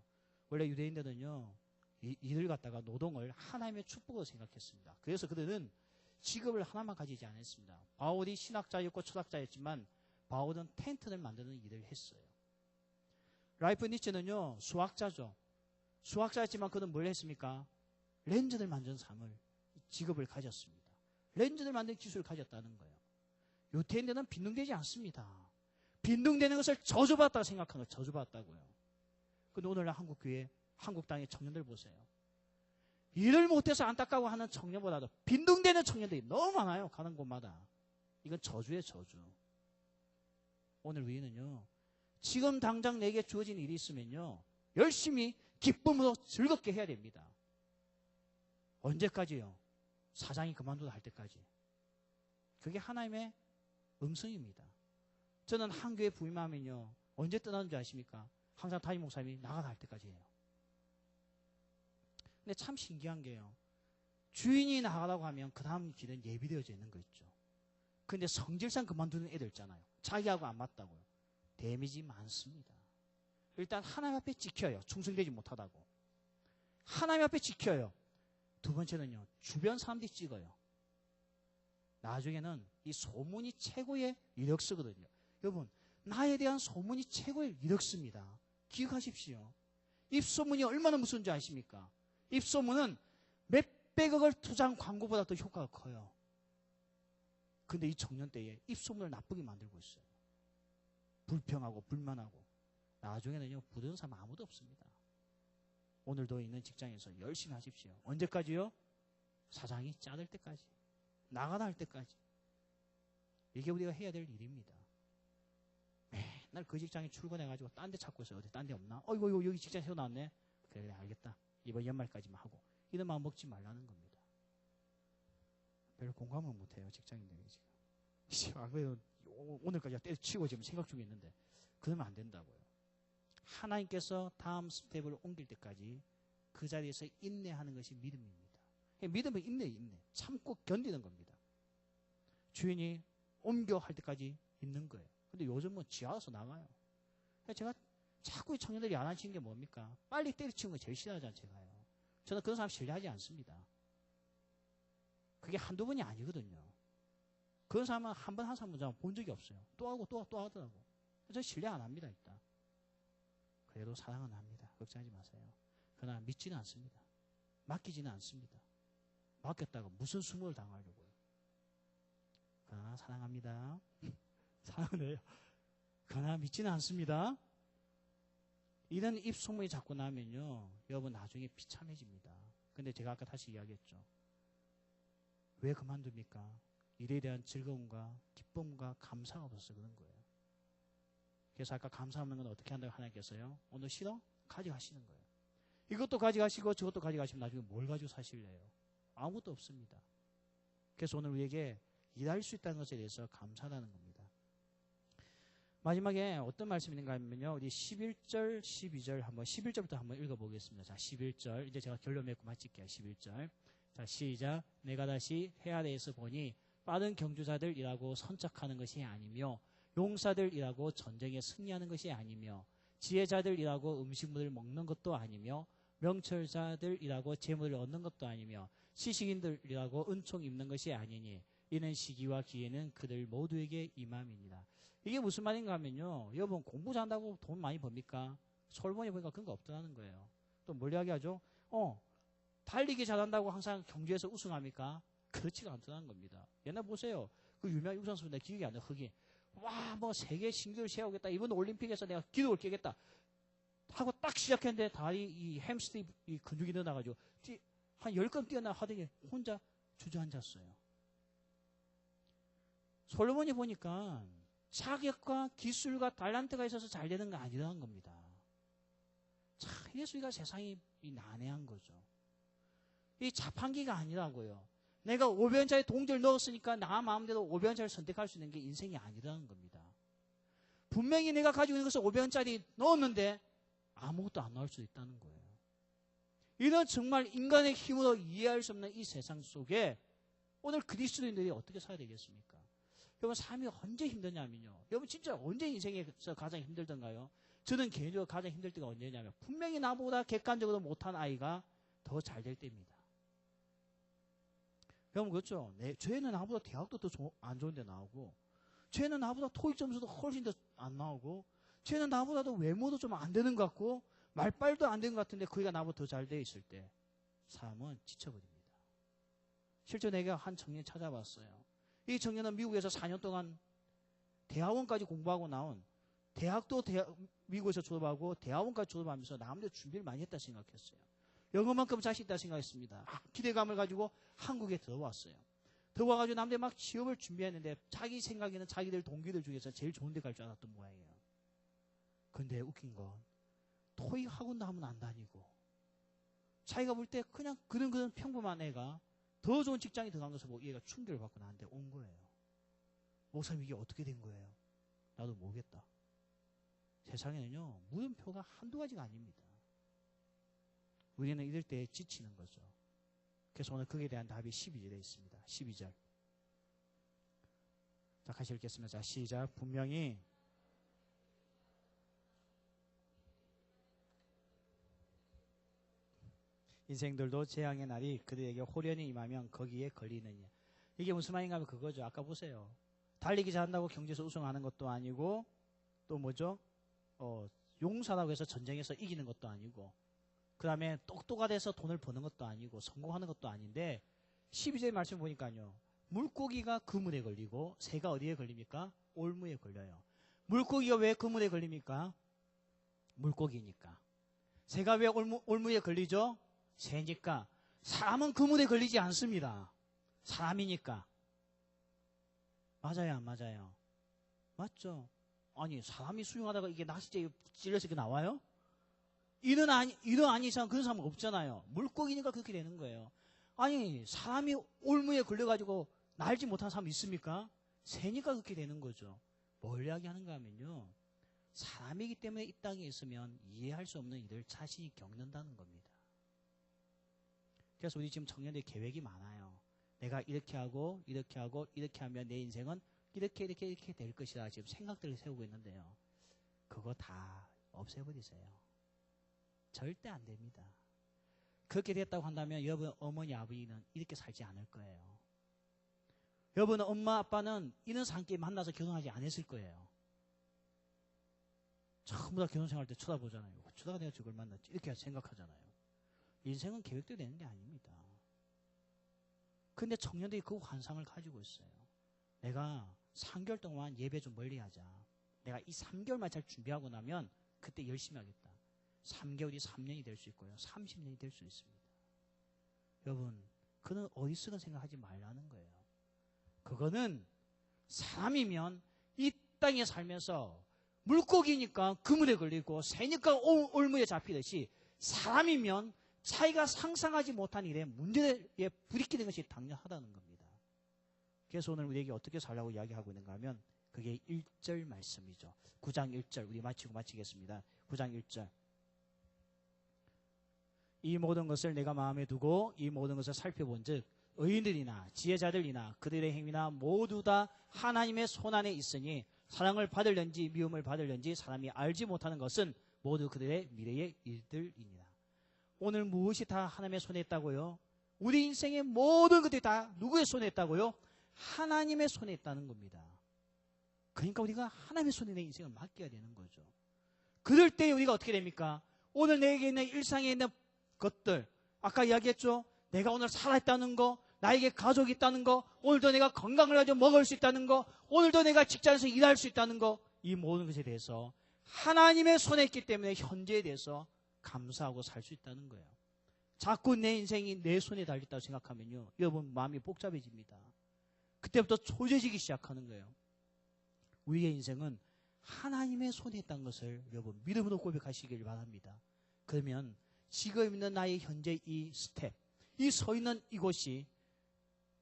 [SPEAKER 1] 원래 유대인들은요, 일을 갖다가 노동을 하나님의 축복으로 생각했습니다. 그래서 그들은 직업을 하나만 가지지 않았습니다. 바울이 신학자였고 철학자였지만 바울은 텐트를 만드는 일을 했어요. 라이프 니츠는요, 수학자죠. 수학자였지만 그는 뭘 했습니까? 렌즈를 만드는 삶을, 직업을 가졌습니다. 렌즈를 만드는 기술을 가졌다는 거예요. 유대인들은 빈둥대지 않습니다. 빈둥대는 것을 저주받았다고 생각하는 거, 저주받았다고요. 근데 오늘날 한국교회, 한국 땅의 청년들 보세요. 일을 못해서 안타까워하는 청년보다도 빈둥대는 청년들이 너무 많아요. 가는 곳마다. 이건 저주예요, 저주. 오늘 우리는요, 지금 당장 내게 주어진 일이 있으면요, 열심히 기쁨으로 즐겁게 해야 됩니다. 언제까지요? 사장이 그만두다 할 때까지. 그게 하나님의 음성입니다. 저는 한 교회 부임하면요, 언제 떠나는 줄 아십니까? 항상 담임 목사님이 나가다 할 때까지 해요. 근데 참 신기한 게요, 주인이 나가라고 하면 그 다음 길은 예비되어져 있는 거 있죠. 근데 성질상 그만두는 애들 있잖아요. 자기하고 안 맞다고요. 데미지 많습니다. 일단 하나님 앞에 지켜요. 충성되지 못하다고. 하나님 앞에 지켜요. 두 번째는요, 주변 사람들이 찍어요. 나중에는 이 소문이 최고의 이력서거든요. 여러분, 나에 대한 소문이 최고의 이력서입니다. 기억하십시오. 입소문이 얼마나 무서운 줄 아십니까? 입소문은 몇백억을 투자한 광고보다 더 효과가 커요. 근데 이 청년 때에 입소문을 나쁘게 만들고 있어요. 불평하고 불만하고. 나중에는요, 부동산 아무도 없습니다. 오늘도 있는 직장에서 열심히 하십시오. 언제까지요? 사장이 짜들 때까지. 나가다 할 때까지. 이게 우리가 해야 될 일입니다. 맨날 그 직장에 출근해가지고 딴 데 찾고 있어요. 어디 딴 데 없나? 어이구, 여기 직장 새로 나왔네. 그래, 알겠다. 이번 연말까지만 하고. 이런 마음 먹지 말라는 겁니다. 별로 공감을 못해요, 직장인들이 지금. 오늘까지 때려치고 지금 생각 중에 있는데, 그러면 안 된다고요. 하나님께서 다음 스텝을 옮길 때까지 그 자리에서 인내하는 것이 믿음입니다. 믿음은 인내. 참고 견디는 겁니다. 주인이 옮겨 할 때까지 있는 거예요. 근데 요즘은 지하에서 나가요. 제가 자꾸 이 청년들이 안 하시는 게 뭡니까? 빨리 때려치는 거 제일 싫어하잖아요, 제가요. 저는 그런 사람 신뢰하지 않습니다. 그게 한두 번이 아니거든요. 그런 사람은 한 번 한 사람은 본 적이 없어요. 또 하고 또 하더라고. 저는 신뢰 안 합니다, 일단. 그래도 사랑은 합니다. 걱정하지 마세요. 그러나 믿지는 않습니다. 맡기지는 않습니다. 맡겼다가 무슨 수모를 당하려고요. 그러나 사랑합니다. 사랑은 해요. 그러나 믿지는 않습니다. 이런 입소문이 자꾸 나면요, 여러분 나중에 비참해집니다. 근데 제가 아까 다시 이야기했죠. 왜 그만둡니까? 일에 대한 즐거움과 기쁨과 감사가 없어서 그런 거예요. 그래서 아까 감사 없는 건 어떻게 한다고 하나님께서요? 오늘 싫어? 가져가시는 거예요. 이것도 가져가시고 저것도 가져가시면 나중에 뭘 가지고 사실래요? 아무것도 없습니다. 그래서 오늘 우리에게 일할 수 있다는 것에 대해서 감사하는 겁니다. 마지막에 어떤 말씀이 있는가 하면요, 우리 11절, 12절 11절부터 한번 읽어보겠습니다. 자, 11절. 이제 제가 결론 맺고 마칠게요. 11절. 자, 시작. 내가 다시 해 아래에서 보니 빠른 경주자들이라고 선착하는 것이 아니며 용사들이라고 전쟁에 승리하는 것이 아니며 지혜자들이라고 음식물을 먹는 것도 아니며 명철자들이라고 재물을 얻는 것도 아니며 시식인들이라고 은총 입는 것이 아니니 이는 시기와 기회는 그들 모두에게 임함이니라. 이게 무슨 말인가 하면요, 여러분 공부 잘한다고 돈 많이 법니까? 솔몬이 보니까 그런 거 없더라는 거예요. 또 뭘 이야기하죠? 달리기 잘한다고 항상 경주에서 우승합니까? 그렇지가 않더라는 겁니다. 옛날 보세요. 그 유명한 육상선수 내 기억이 안 나. 흑인. 와, 뭐 세계 신기록을 세우겠다. 이번 올림픽에서 내가 기록을 깨겠다. 하고 딱 시작했는데 다리 이 햄스트링 이 근육이 늘어나가지고 한 10건 뛰어나 하더니 혼자 주저앉았어요. 솔로몬이 보니까 자격과 기술과 달란트가 있어서 잘 되는 거 아니라는 겁니다. 참, 이래서 우리가 세상이 난해한 거죠. 이 자판기가 아니라고요. 내가 500원짜리 동전을 넣었으니까 나 마음대로 500원짜리를 선택할 수 있는 게 인생이 아니라는 겁니다. 분명히 내가 가지고 있는 것을 500원짜리 넣었는데 아무것도 안 나올 수도 있다는 거예요. 이런 정말 인간의 힘으로 이해할 수 없는 이 세상 속에 오늘 그리스도인들이 어떻게 살아야 되겠습니까? 여러분 삶이 언제 힘드냐면요. 여러분 진짜 언제 인생에서 가장 힘들던가요? 저는 개인적으로 가장 힘들 때가 언제냐면 분명히 나보다 객관적으로 못한 아이가 더 잘 될 때입니다. 여러분 그렇죠? 쟤는 나보다 대학도 더 안 좋은 데 나오고 쟤는 나보다 토익 점수도 훨씬 더 안 나오고 쟤는 나보다도 외모도 좀 안 되는 것 같고 말빨도 안 되는 것 같은데 그이가 나보다 더 잘 돼 있을 때 사람은 지쳐버립니다. 실제 내가 한 청년 찾아봤어요. 이 청년은 미국에서 4년 동안 대학원까지 공부하고 나온 대학도 미국에서 졸업하고 대학원까지 졸업하면서 나름대로 준비를 많이 했다 생각했어요. 영어만큼 자신 있다 생각했습니다. 기대감을 가지고 한국에 들어왔어요. 들어와가지고 남들 막 취업을 준비했는데 자기 생각에는 자기들 동기들 중에서 제일 좋은 데 갈 줄 알았던 모양이에요. 근데 웃긴 건 토익 학원도 하면 안 다니고 자기가 볼 때 그냥 그런 평범한 애가 더 좋은 직장에 들어간 것을 보고 얘가 충격을 받고 나한테 온 거예요. 목사님 이게 어떻게 된 거예요? 나도 모르겠다. 세상에는요 물음표가 한두 가지가 아닙니다. 우리는 이럴 때 지치는 거죠. 그래서 오늘 거기에 대한 답이 12절에 있습니다. 12절. 자, 같이 읽겠습니다. 자, 시작. 분명히 인생들도 재앙의 날이 그들에게 홀연히 임하면 거기에 걸리느냐. 이게 무슨 말인가 하면 그거죠. 아까 보세요. 달리기 잘한다고 경주에서 우승하는 것도 아니고 또 뭐죠? 용사라고 해서 전쟁에서 이기는 것도 아니고, 그 다음에 똑똑하다 해서 돈을 버는 것도 아니고, 성공하는 것도 아닌데, 12절 말씀 보니까요, 물고기가 그물에 걸리고, 새가 어디에 걸립니까? 올무에 걸려요. 물고기가 왜 그물에 걸립니까? 물고기니까. 새가 왜 올무에 걸리죠? 새니까. 사람은 그물에 걸리지 않습니다. 사람이니까. 맞아요, 안 맞아요? 맞죠? 아니, 사람이 수영하다가 이게 낚싯대에 찔려서 이렇게 나와요? 이는 아니 이상 그런 사람은 없잖아요. 물고기니까 그렇게 되는 거예요. 아니, 사람이 올무에 걸려가지고 날지 못한 사람 있습니까? 새니까 그렇게 되는 거죠. 뭘 이야기하는가 하면요. 사람이기 때문에 이 땅에 있으면 이해할 수 없는 일을 자신이 겪는다는 겁니다. 그래서 우리 지금 청년들 계획이 많아요. 내가 이렇게 하고 이렇게 하고 이렇게 하면 내 인생은 이렇게 될 것이다. 지금 생각들을 세우고 있는데요. 그거 다 없애버리세요. 절대 안 됩니다. 그렇게 됐다고 한다면 여러분 어머니 아버지는 이렇게 살지 않을 거예요. 여러분 엄마 아빠는 이런 사람끼리 만나서 결혼하지 않았을 거예요. 전부 다 결혼생활 때 쳐다보잖아요. 어쩌다가 내가 저걸 만났지 이렇게 생각하잖아요. 인생은 계획대로 되는 게 아닙니다. 근데 청년들이 그 환상을 가지고 있어요. 내가 3개월 동안 예배 좀 멀리 하자. 내가 이 3개월만 잘 준비하고 나면 그때 열심히 하겠다. 3개월이 3년이 될 수 있고요. 30년이 될 수 있습니다. 여러분, 그는 어리석은 생각하지 말라는 거예요. 그거는 사람이면 이 땅에 살면서 물고기니까 그물에 걸리고 새니까 올무에 잡히듯이 사람이면 자기가 상상하지 못한 일에 문제에 부딪히는 것이 당연하다는 겁니다. 그래서 오늘 우리에게 어떻게 살라고 이야기하고 있는가 하면 그게 1절 말씀이죠. 9장 1절 우리 마치겠습니다. 9장 1절 이 모든 것을 내가 마음에 두고 이 모든 것을 살펴본 즉 의인들이나 지혜자들이나 그들의 행위나 모두 다 하나님의 손안에 있으니 사랑을 받을는지 미움을 받을는지 사람이 알지 못하는 것은 모두 그들의 미래의 일들입니다. 오늘 무엇이 다 하나님의 손에 있다고요? 우리 인생의 모든 것들이 다 누구의 손에 있다고요? 하나님의 손에 있다는 겁니다. 그러니까 우리가 하나님의 손에 내 인생을 맡겨야 되는 거죠. 그럴 때 우리가 어떻게 됩니까? 오늘 내게 있는 일상에 있는 것들, 아까 이야기했죠? 내가 오늘 살아있다는 거, 나에게 가족이 있다는 거, 오늘도 내가 건강을 가지고 먹을 수 있다는 거, 오늘도 내가 직장에서 일할 수 있다는 거, 이 모든 것에 대해서 하나님의 손에 있기 때문에 현재에 대해서 감사하고 살 수 있다는 거예요. 자꾸 내 인생이 내 손에 달렸다고 생각하면요, 여러분 마음이 복잡해집니다. 그때부터 초조해지기 시작하는 거예요. 우리의 인생은 하나님의 손에 있다는 것을 여러분 믿음으로 고백하시길 바랍니다. 그러면 지금 있는 나의 현재 이 스텝, 이 서 있는 이곳이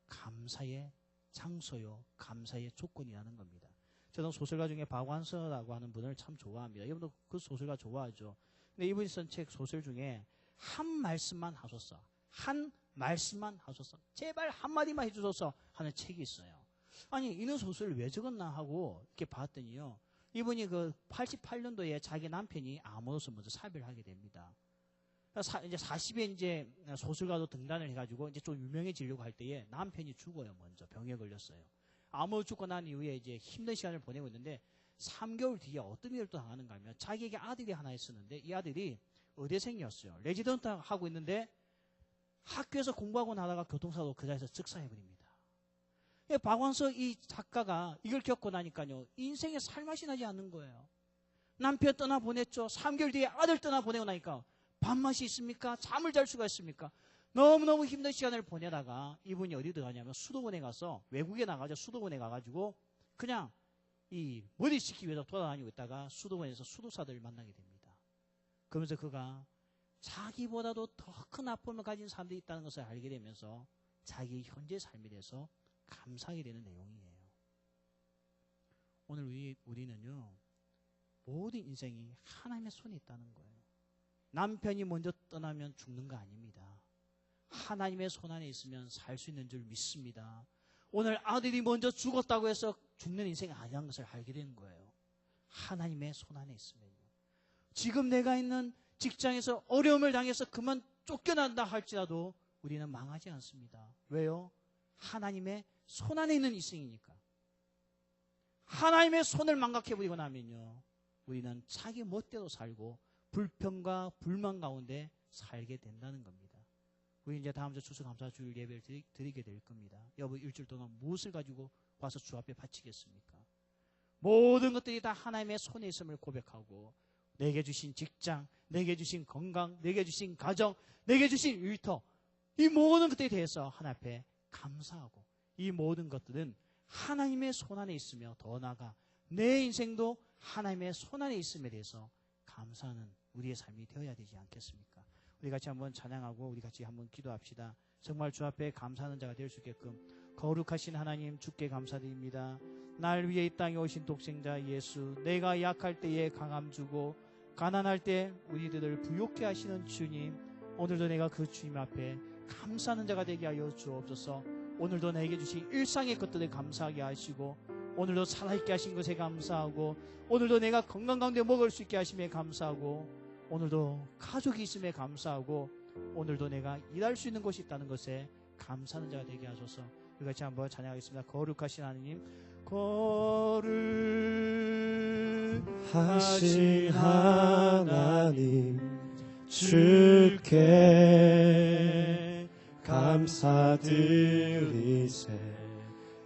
[SPEAKER 1] 감사의 장소요, 감사의 조건이라는 겁니다. 저는 소설가 중에 박완서라고 하는 분을 참 좋아합니다. 여러분도 그 소설가 좋아하죠. 근데 이분이 쓴 책 소설 중에 한 말씀만 하소서, 한 말씀만 하소서, 제발 한마디만 해주소서 하는 책이 있어요. 아니 이런 소설을 왜 적었나 하고 이렇게 봤더니요, 이분이 그 88년도에 자기 남편이 암으로서 먼저 사별을 하게 됩니다. 이제 40에 이제 소설가도 등단을 해가지고 이제 좀 유명해지려고 할 때에 남편이 죽어요. 먼저 병에 걸렸어요. 암으로 죽고 난 이후에 이제 힘든 시간을 보내고 있는데 3개월 뒤에 어떤 일을 또 당하는가 하면 자기에게 아들이 하나 있었는데 이 아들이 의대생이었어요. 레지던트 하고 있는데 학교에서 공부하고 나다가 교통사고 그 자리에서 즉사해버립니다. 박완서 이 작가가 이걸 겪고 나니까요, 인생에 살맛이 나지 않는 거예요. 남편 떠나보냈죠. 3개월 뒤에 아들 떠나보내고 나니까 밥맛이 있습니까? 잠을 잘 수가 있습니까? 너무너무 힘든 시간을 보내다가 이분이 어디 들어가냐면 수도원에 가서, 외국에 나가죠. 수도원에 가가지고 그냥 이 머리 식기 위해서 돌아다니고 있다가 수도원에서 수도사들을 만나게 됩니다. 그러면서 그가 자기보다도 더 큰 아픔을 가진 사람들이 있다는 것을 알게 되면서 자기 현재 삶에 대해서 감사하게 되는 내용이에요. 오늘 우리는요, 모든 인생이 하나님의 손에 있다는 거예요. 남편이 먼저 떠나면 죽는 거 아닙니다. 하나님의 손 안에 있으면 살 수 있는 줄 믿습니다. 오늘 아들이 먼저 죽었다고 해서 죽는 인생이 아니라는 것을 알게 되는 거예요. 하나님의 손 안에 있으면요. 지금 내가 있는 직장에서 어려움을 당해서 그만 쫓겨난다 할지라도 우리는 망하지 않습니다. 왜요? 하나님의 손 안에 있는 인생이니까. 하나님의 손을 망각해버리고 나면요, 우리는 자기 멋대로 살고 불평과 불만 가운데 살게 된다는 겁니다. 우리 이제 다음 주 추수감사주일 예배를 드리게 될 겁니다. 여러분 일주일 동안 무엇을 가지고 와서 주 앞에 바치겠습니까? 모든 것들이 다 하나님의 손에 있음을 고백하고 내게 주신 직장, 내게 주신 건강, 내게 주신 가정, 내게 주신 일터, 이 모든 것들에 대해서 하나님 앞에 감사하고 이 모든 것들은 하나님의 손 안에 있으며 더 나아가 내 인생도 하나님의 손 안에 있음에 대해서 감사하는 우리의 삶이 되어야 되지 않겠습니까? 우리 같이 한번 찬양하고 우리 같이 한번 기도합시다. 정말 주 앞에 감사하는 자가 될 수 있게끔 거룩하신 하나님 주께 감사드립니다. 날 위해 이 땅에 오신 독생자 예수, 내가 약할 때에 강함 주고 가난할 때 우리들을 부욕케 하시는 주님, 오늘도 내가 그 주님 앞에 감사하는 자가 되게 하여 주옵소서. 오늘도 내게 주신 일상의 것들을 감사하게 하시고 오늘도 살아있게 하신 것에 감사하고 오늘도 내가 건강 가운데 먹을 수 있게 하심에 감사하고 오늘도 가족이 있음에 감사하고 오늘도 내가 일할 수 있는 곳이 있다는 것에 감사하는 자가 되게 하소서. 우리 같이 한번 찬양하겠습니다. 거룩하신 하나님,
[SPEAKER 2] 거룩하신 하나님 주께 감사드리세.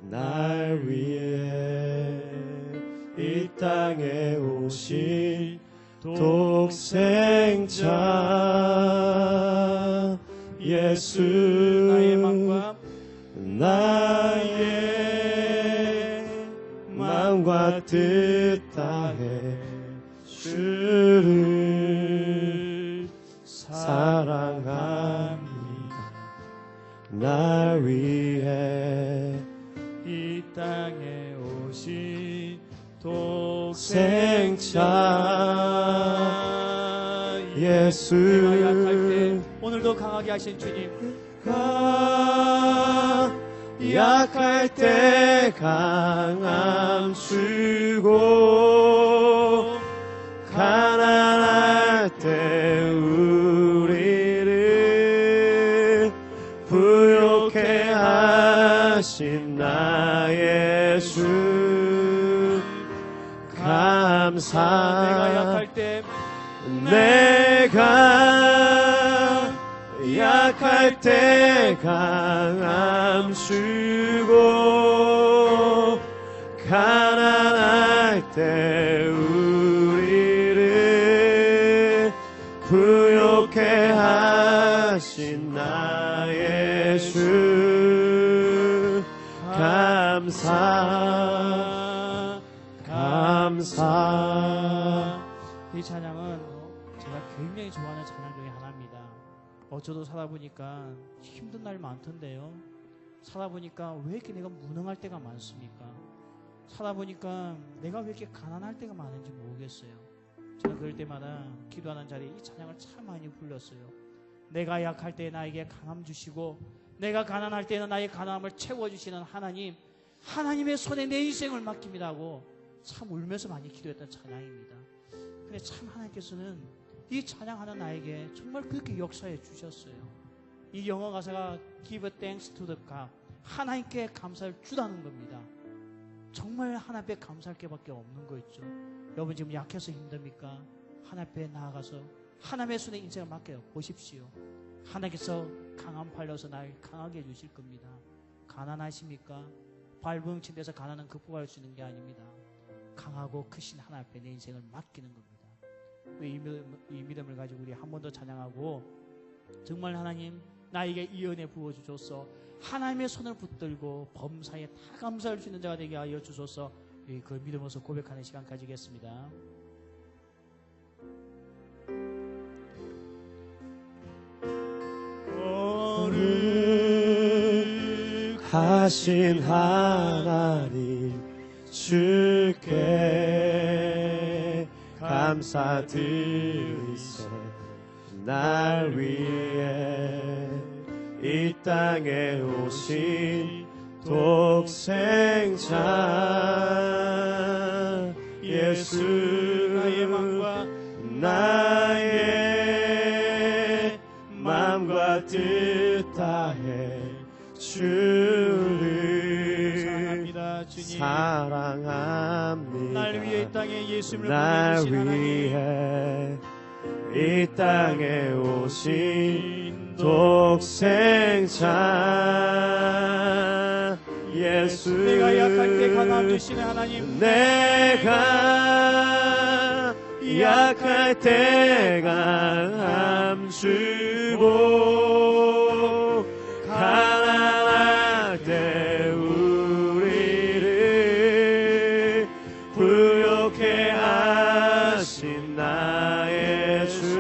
[SPEAKER 2] 날 위해 이 땅에 오신 독생자 예수,
[SPEAKER 1] 나의 마음과
[SPEAKER 2] 뜻 다해 주를 사랑합니다. 날 위해
[SPEAKER 1] 이 땅에 오신
[SPEAKER 2] 독생자 예수,
[SPEAKER 1] 내가 약할 때 오늘도 강하게 하신 주님,
[SPEAKER 2] 약할 때 강함 주고 가난할 때 우리를 부욕케 하신 나의 주 감사.
[SPEAKER 1] 내가 약할 때
[SPEAKER 2] 강함 주고 가난할 때 우리를 부욕케 하신 나의 주 감사.
[SPEAKER 1] 이 찬양은 제가 굉장히 좋아하는 찬양 중에 하나입니다. 저도 살아보니까 힘든 날 많던데요. 살아보니까 왜 이렇게 내가 무능할 때가 많습니까? 살아보니까 내가 왜 이렇게 가난할 때가 많은지 모르겠어요. 제가 그럴 때마다 기도하는 자리에 이 찬양을 참 많이 불렀어요. 내가 약할 때 나에게 강함 주시고 내가 가난할 때는 나의 가난함을 채워주시는 하나님, 하나님의 손에 내 인생을 맡깁니다 하고 참 울면서 많이 기도했던 찬양입니다. 근데 참 하나님께서는 이 찬양하는 나에게 정말 그렇게 역사해 주셨어요. 이 영어 가사가 Give thanks to the God, 하나님께 감사를 주라는 겁니다. 정말 하나님 앞에 감사할 게밖에 없는 거 있죠. 여러분 지금 약해서 힘듭니까? 하나님 앞에 나아가서 하나님의 손에 인생을 맡겨 보십시오. 하나님께서 강한 팔려서 날 강하게 해주실 겁니다. 가난하십니까? 발버둥친 데서 가난은 극복할 수 있는 게 아닙니다. 강하고 크신 하나님 앞에 내 인생을 맡기는 겁니다. 이 믿음을 가지고 우리 한 번 더 찬양하고, 정말 하나님 나에게 이 은혜 부어주소서, 하나님의 손을 붙들고 범사에 다 감사할 수 있는 자가 되게 하여 주소서. 그 믿음으로서 고백하는 시간 가지겠습니다.
[SPEAKER 2] 거룩하신 하나님 주께 감사드리세. 날 위해 이 땅에 오신 독생자 예수,
[SPEAKER 1] 나의 마음과
[SPEAKER 2] 나의 마음과 뜻 다해 주를
[SPEAKER 1] 사랑합니다. 주님
[SPEAKER 2] 사랑합니다. 감사합니다.
[SPEAKER 1] 날 위해 이 땅에 예수님을
[SPEAKER 2] 날
[SPEAKER 1] 보내주신 하나님,
[SPEAKER 2] 위해 이 땅에 오신 독생자 예수.
[SPEAKER 1] 내가 약할 때 강함 주시는 하나님,
[SPEAKER 2] 내가 약할 때 강함 주고 가난할 때 우리를 부욕해 하신 나의 주.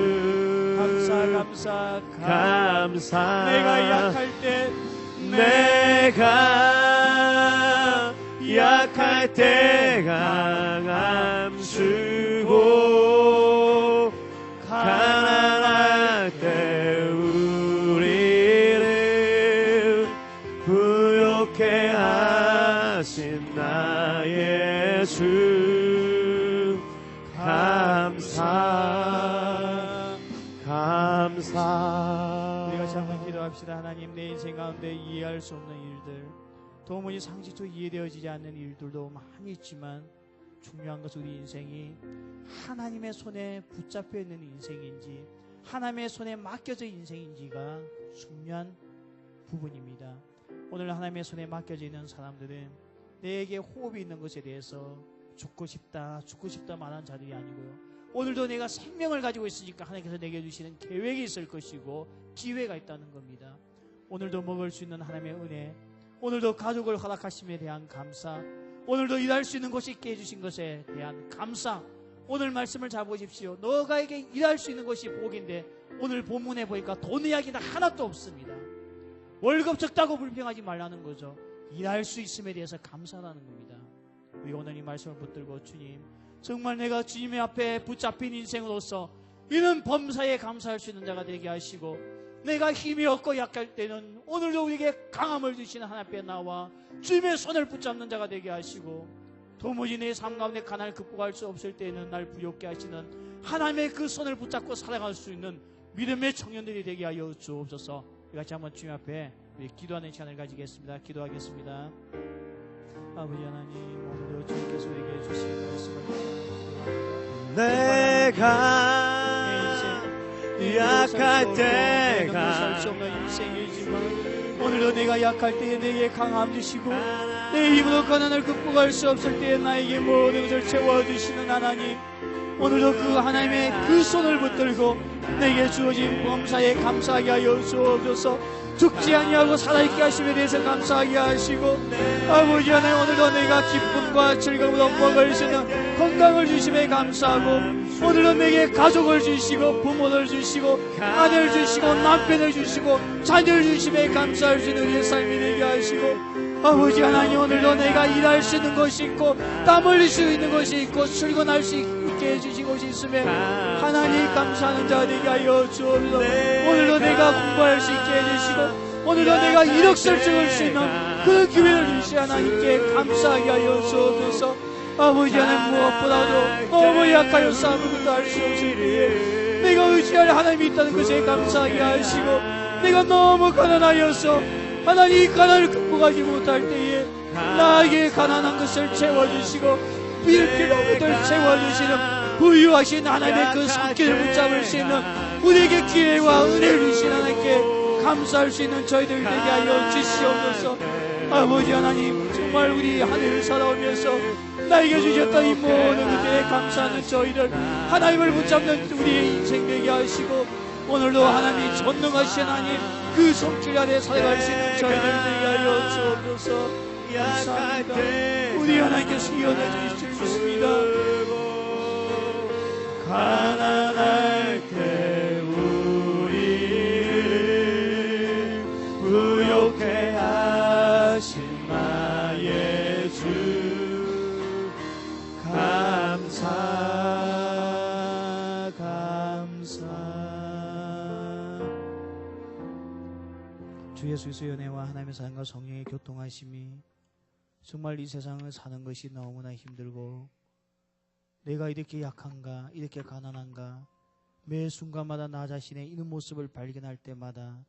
[SPEAKER 2] 감사.
[SPEAKER 1] 내가 약할 때,
[SPEAKER 2] 내가 약할 때 강함 주고 가난할 때 우리를 부욕해 하신 나의 주. 감사.
[SPEAKER 1] 우리가 잠깐 기도합시다. 하나님, 내 인생 가운데 이해할 수 없는 일들, 도무지 상식적으로 이해되어지지 않는 일들도 많이 있지만 중요한 것은 우리 인생이 하나님의 손에 붙잡혀 있는 인생인지 하나님의 손에 맡겨져 인생인지가 중요한 부분입니다. 오늘 하나님의 손에 맡겨져 있는 사람들은 내게 호흡이 있는 것에 대해서 죽고 싶다 말하는 자들이 아니고요. 오늘도 내가 생명을 가지고 있으니까 하나님께서 내게 주시는 계획이 있을 것이고 기회가 있다는 겁니다. 오늘도 먹을 수 있는 하나님의 은혜, 오늘도 가족을 허락하심에 대한 감사, 오늘도 일할 수 있는 곳이 있게 해주신 것에 대한 감사. 오늘 말씀을 잡으십시오. 너가에게 일할 수 있는 것이 복인데 오늘 본문에 보니까 돈 이야기는 하나도 없습니다. 월급 적다고 불평하지 말라는 거죠. 일할 수 있음에 대해서 감사하는 겁니다. 우리 오늘 이 말씀을 붙들고, 주님, 정말 내가 주님의 앞에 붙잡힌 인생으로서 이런 범사에 감사할 수 있는 자가 되게 하시고, 내가 힘이 없고 약할 때는 오늘도 우리에게 강함을 주시는 하나님 앞에 나와 주님의 손을 붙잡는 자가 되게 하시고, 도무지 내 삶 가운데 가난을 극복할 수 없을 때에는 날 부욕케 하시는 하나님의 그 손을 붙잡고 살아갈 수 있는 믿음의 청년들이 되게 하여 주옵소서. 우리 같이 한번 주님 앞에 우리 기도하는 시간을 가지겠습니다. 기도하겠습니다. 아버지 하나님, 오늘도 주님께서 우리에게 주신 말씀을
[SPEAKER 2] 내가 약할 때가
[SPEAKER 1] 살 수 없는 인생이지만 오늘도 내가 약할 때에 내게 강함 주시고 내 힘으로 가난을 극복할 수 없을 때에 나에게 모든 것을 채워주시는 하나님, 오늘도 그 하나님의 그 손을 붙들고 내게 주어진 범사에 감사하게 하여 주옵소서. 죽지 아니하고 살아있게 하심에 대해서 감사하게 하시고, 아버지 하나님, 오늘도 내가 기쁨과 즐거움으로 먹을 수 있는 건강을 주심에 감사하고, 오늘도 내게 가족을 주시고 부모를 주시고 아들 주시고 남편을 주시고 자녀를 주심에 감사할 수 있는 우리의 삶이 되게 하시고, 아버지 하나님, 오늘도 내가 일할 수 있는 것이 있고 땀 흘릴 수 있는 것이 있고 출근할 수 있게 해주신 것이 있음에 하나님 감사하는 자가 되게 하여 주옵소서. 오늘도 내가 공부할 수 있게 해주시고 오늘도 내가 이력서를 찍을 수 있는 그 기회를 주시 하나님께 감사하게 하여 주옵소서. 아버지 하나님, 무엇보다도 너무 약하여 아무것도 할 수 없을 때에 내가 의지할 하나님이 있다는 것에 감사하게 하시고, 내가 너무 가난하여서 하나님 이 가난을 극복하지 못할 때에 나에게 가난한 것을 채워주시고 빌 필요 없는 것을 채워주시는 부유하신 하나님의 그 손길을 붙잡을 수 있는 우리에게 기회와 은혜를 주신 하나님께 감사할 수 있는 저희들 되게 하여 주시옵소서. 아버지 하나님, 정말 우리 하늘을 살아오면서 나에게 주셨던 이 모든 은혜에 감사하는 저희들 하나님을 붙잡는 우리의 인생 되게 하시고, 오늘도 하나님이 전능하신 하나님 그 손길 아래 살아갈 수 있는 저희들 되게 하여 주옵소서. 감사합니다. 우리 하나님께서 이어내 주실 수 있습니다. 가난할 때 우리를 부욕해 하신 나의 주, 감사. 주 예수 그리스도의 은혜와 하나님의 사랑과 성령의 교통하심이 정말 이 세상을 사는 것이 너무나 힘들고, 내가 이렇게 약한가, 이렇게 가난한가, 매 순간마다 나 자신의 이런 모습을 발견할 때마다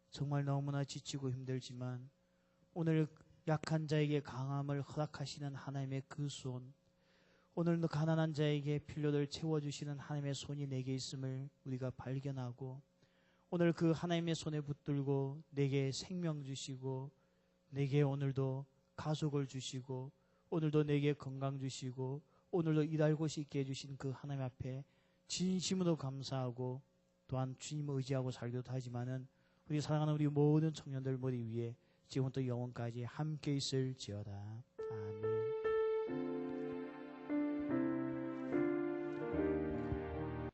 [SPEAKER 1] 정말 너무나 지치고 힘들지만, 오늘 약한 자에게 강함을 허락하시는 하나님의 그 손, 오늘도 가난한 자에게 필요를 채워주시는 하나님의 손이 내게 있음을 우리가 발견하고 오늘 그 하나님의 손에 붙들고 내게 생명 주시고 내게 오늘도 가족을 주시고 오늘도 내게 건강 주시고 오늘도 일할 곳이 있게 해주신 그 하나님 앞에 진심으로 감사하고 또한 주님을 의지하고 살기도 하지만은 우리 사랑하는 우리 모든 청년들 머리 위에 지금부터 영원까지 함께 있을지어다. 아멘.